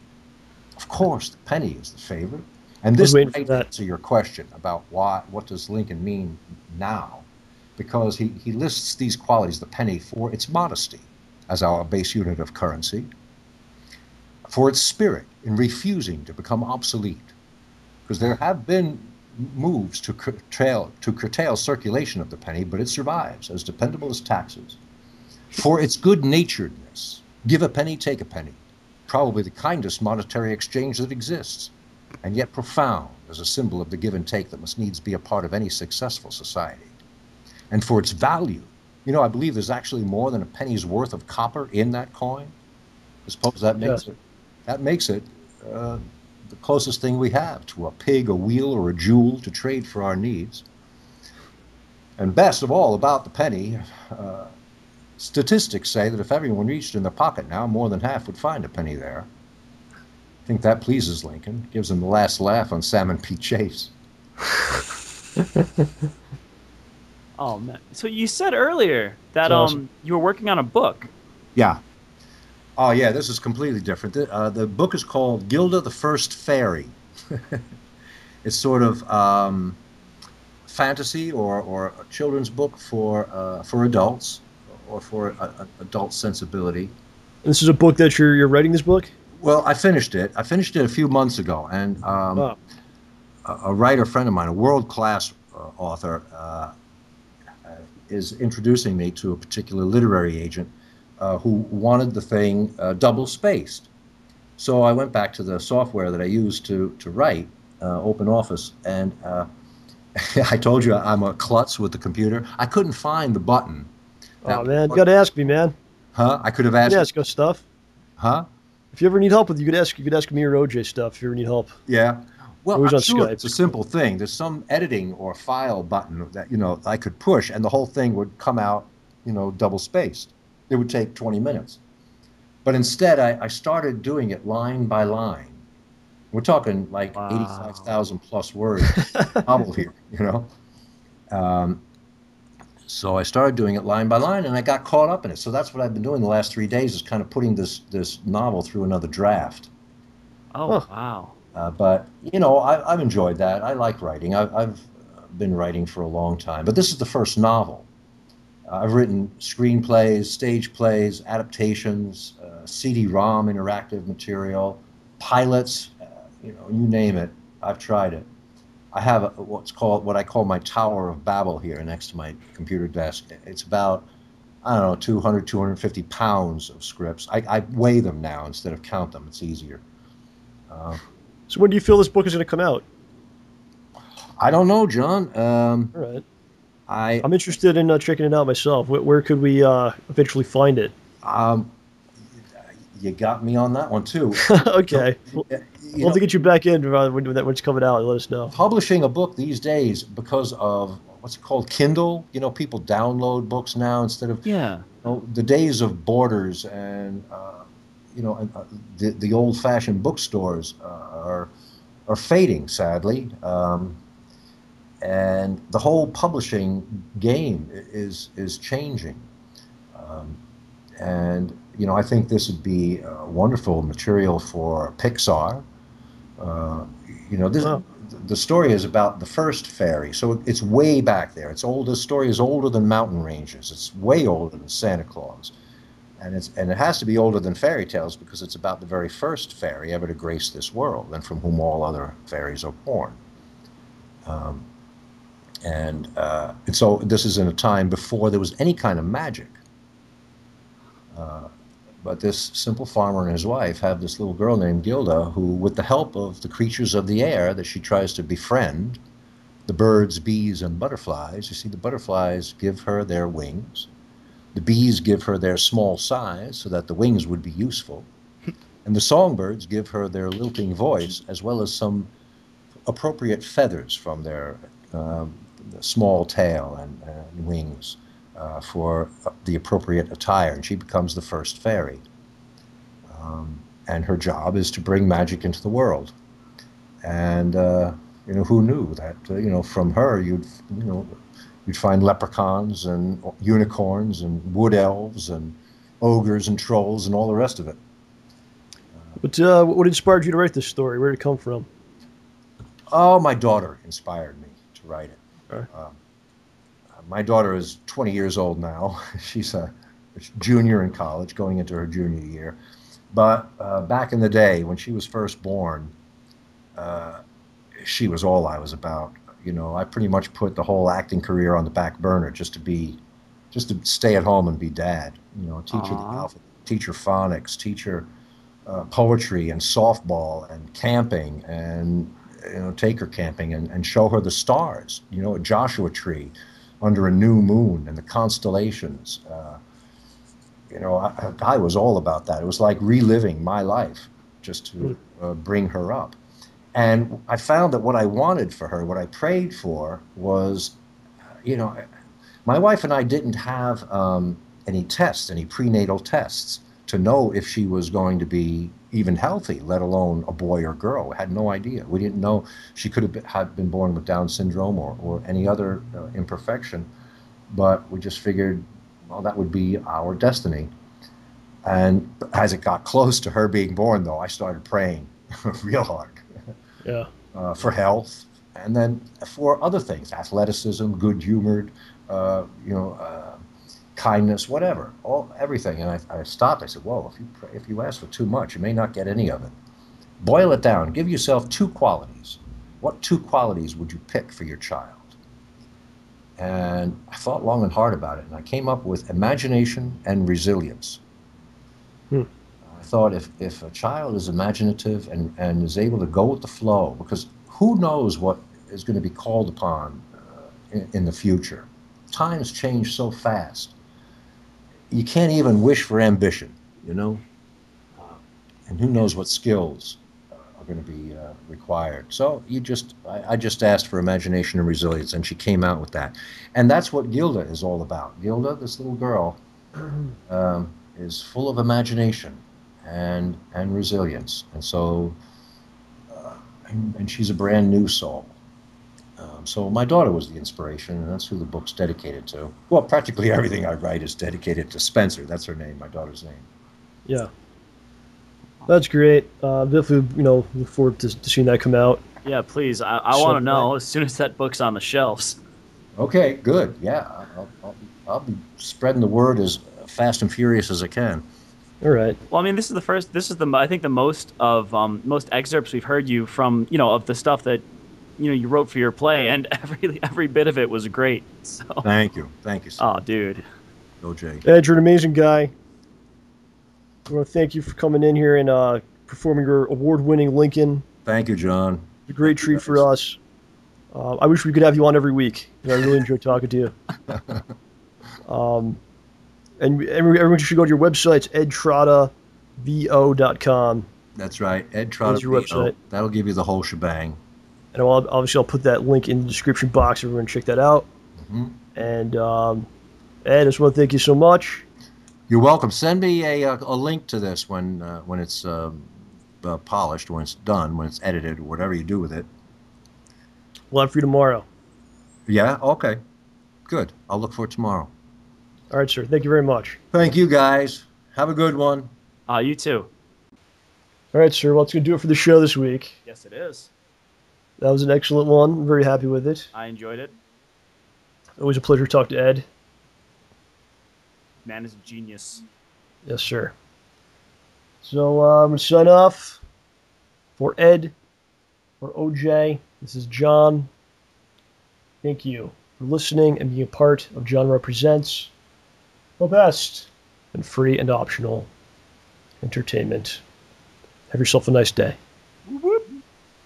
S3: Of course, the penny is the favorite. And this might answer your question about what does Lincoln mean now, because he lists these qualities, the penny, for its modesty as our base unit of currency, for its spirit in refusing to become obsolete, because there have been moves to curtail circulation of the penny, but it survives as dependable as taxes, for its good-naturedness, give a penny, take a penny, probably the kindest monetary exchange that exists, and yet profound as a symbol of the give and take that must needs be a part of any successful society. And for its value, I believe there's actually more than a penny's worth of copper in that coin. I suppose that makes it the closest thing we have to a pig, a wheel, or a jewel to trade for our needs. And best of all about the penny, statistics say that if everyone reached in their pocket now, more than half would find a penny there. I think that pleases Lincoln, gives him the last laugh on Salmon P. Chase.
S1: Oh man! So you said earlier that you were working on a book.
S3: Yeah. Oh yeah, this is completely different. The book is called Gilda the First Fairy. It's sort of fantasy or a children's book for adults or for adult sensibility.
S2: This is a book that you're writing. This book?
S3: Well, I finished it. I finished it a few months ago, and a writer friend of mine, a world-class author, is introducing me to a particular literary agent who wanted the thing double-spaced. So I went back to the software that I used to write, OpenOffice, and I told you I'm a klutz with the computer. I couldn't find the button.
S2: Oh man, you gotta ask me, man.
S3: Huh? I could have
S2: You can
S3: asked you.
S2: ask us stuff.
S3: Huh?
S2: If you ever need help with, you could ask me or OJ stuff. If you ever need help,
S3: Yeah.
S2: we're
S3: Well,
S2: always
S3: I'm
S2: on
S3: sure
S2: Skype.
S3: it's a simple thing. There's some editing or file button that, I could push and the whole thing would come out, double spaced. It would take 20 minutes. But instead, I started doing it line by line. We're talking like
S1: Wow.
S3: 85,000 plus words novel here. Um, so I started doing it line by line, and I got caught up in it. So that's what I've been doing the last 3 days is kind of putting this novel through another draft.
S1: Oh,
S2: Huh.
S1: wow.
S3: But I've enjoyed that. I like writing. I've been writing for a long time, but this is the first novel. I've written screenplays, stage plays, adaptations, CD-ROM interactive material, pilots. You name it. I've tried it. I have what I call my Tower of Babel here next to my computer desk. It's about, I don't know, 200, 250 pounds of scripts. I weigh them now instead of count them. It's easier. Uh,
S2: So when do you feel this book is gonna come out?
S3: I don't know, John.
S2: All right.
S3: I
S2: I'm interested in checking it out myself. Where could we eventually find it?
S3: um, you got me on that one too.
S2: Okay. We'll
S3: You
S2: have
S3: know,
S2: to get you back in when it's coming out. Let us know.
S3: publishing a book these days because of what's it called, Kindle. People download books now instead of
S1: Yeah.
S3: the days of Borders and the old-fashioned bookstores are fading, sadly. And the whole publishing game is changing. Um, and I think this would be wonderful material for Pixar. Uh, this
S2: Wow.
S3: the story is about the first fairy, so it's way back there. It's old. The story is older than mountain ranges. It's way older than Santa Claus, and it has to be older than fairy tales because it's about the very first fairy ever to grace this world, and from whom all other fairies are born. Um, and so this is in a time before there was any kind of magic. Uh, but this simple farmer and his wife have this little girl named Gilda who, with the help of the creatures of the air that she tries to befriend, the birds, bees, and butterflies, you see, the butterflies give her their wings. The bees give her their small size so that the wings would be useful. And the songbirds give her their lilting voice as well as some appropriate feathers from their um, small tail and wings for the appropriate attire, and she becomes the first fairy. And her job is to bring magic into the world. And who knew that? From her, you'd find leprechauns and unicorns and wood elves and ogres and trolls and all the rest of it.
S2: What inspired you to write this story? Where did it come from?
S3: Oh, my daughter inspired me to write it.
S2: Okay.
S3: My daughter is 20 years old now. She's a junior in college, going into her junior year. But back in the day, when she was first born, uh, she was all I was about. I pretty much put the whole acting career on the back burner just to stay at home and be dad. Teach her the
S1: Aw.
S3: alphabet, teach her phonics, teach her poetry and softball and camping and take her camping and show her the stars, a Joshua tree under a new moon and the constellations. I was all about that. It was like reliving my life just
S2: Hmm.
S3: to bring her up. And I found that what I wanted for her, what I prayed for was, you know, my wife and I didn't have any tests, any prenatal tests to know if she was going to be even healthy, let alone a boy or girl. We had no idea. We didn't know she could have been born with Down syndrome or any other imperfection, but we just figured, well, that would be our destiny. And as it got close to her being born, though, I started praying real hard
S2: Yeah.
S3: for health, and then for other things, athleticism, good humored, kindness, whatever, everything. And I stopped. I said, "Whoa! If you ask for too much, you may not get any of it. Boil it down. Give yourself two qualities. What two qualities would you pick for your child?" And I thought long and hard about it, and I came up with imagination and resilience.
S2: Hmm.
S3: I thought if a child is imaginative and is able to go with the flow, because who knows what is going to be called upon in the future. Times change so fast. You can't even wish for ambition, you know? And who knows what skills are going to be required. So I just asked for imagination and resilience, and she came out with that. And that's what Gilda is all about. Gilda, this little girl, is full of imagination and resilience. And so, and she's a brand new soul. So my daughter was the inspiration, and that's who the book's dedicated to. Well, practically everything I write is dedicated to Spencer. That's her name, my daughter's name.
S2: Yeah. That's great. Definitely, look forward to seeing that come out.
S1: Yeah, please. I want to know as soon as that book's on the shelves.
S3: Okay, good. Yeah, I'll be spreading the word as fast and furious as I can.
S2: All right.
S1: Well, I mean, this is I think the most excerpts we've heard you from, of the stuff that, you wrote for your play, and every bit of it was great. So.
S3: Thank you, sir.
S1: Oh, dude.
S3: Go, Jay.
S2: Ed, you're an amazing guy. I want to thank you for coming in here and performing your award-winning Lincoln.
S3: Thank you, John.
S2: It's a great treat for us. I wish we could have you on every week. I really enjoyed talking to you. And everyone should go to your website. It's edtrottavo.com.
S3: That's right, edtrottavo.
S2: Your website.
S3: That'll give you the whole shebang.
S2: And obviously I'll put that link in the description box. Everyone check that out.
S3: Mm-hmm.
S2: And Ed, I just want to thank you so much.
S3: You're welcome. Send me a link to this when it's polished, when it's done, when it's edited, or whatever you do with it.
S2: We'll have for you tomorrow.
S3: Yeah? Okay. Good. I'll look for it tomorrow.
S2: All right, sir. Thank you very much.
S3: Thank you, guys. Have a good one.
S1: You too.
S2: All right, sir. Well, that's going to do it for the show this week.
S1: Yes, it is.
S2: That was an excellent one. I'm very happy with it.
S1: I enjoyed it.
S2: Always a pleasure to talk to Ed.
S1: Man is a genius.
S2: Yes, sir. So I'm going to sign off. For Ed or OJ, this is John. Thank you for listening and being a part of JohnRamboPresents, the best and free and optional entertainment. Have yourself a nice day.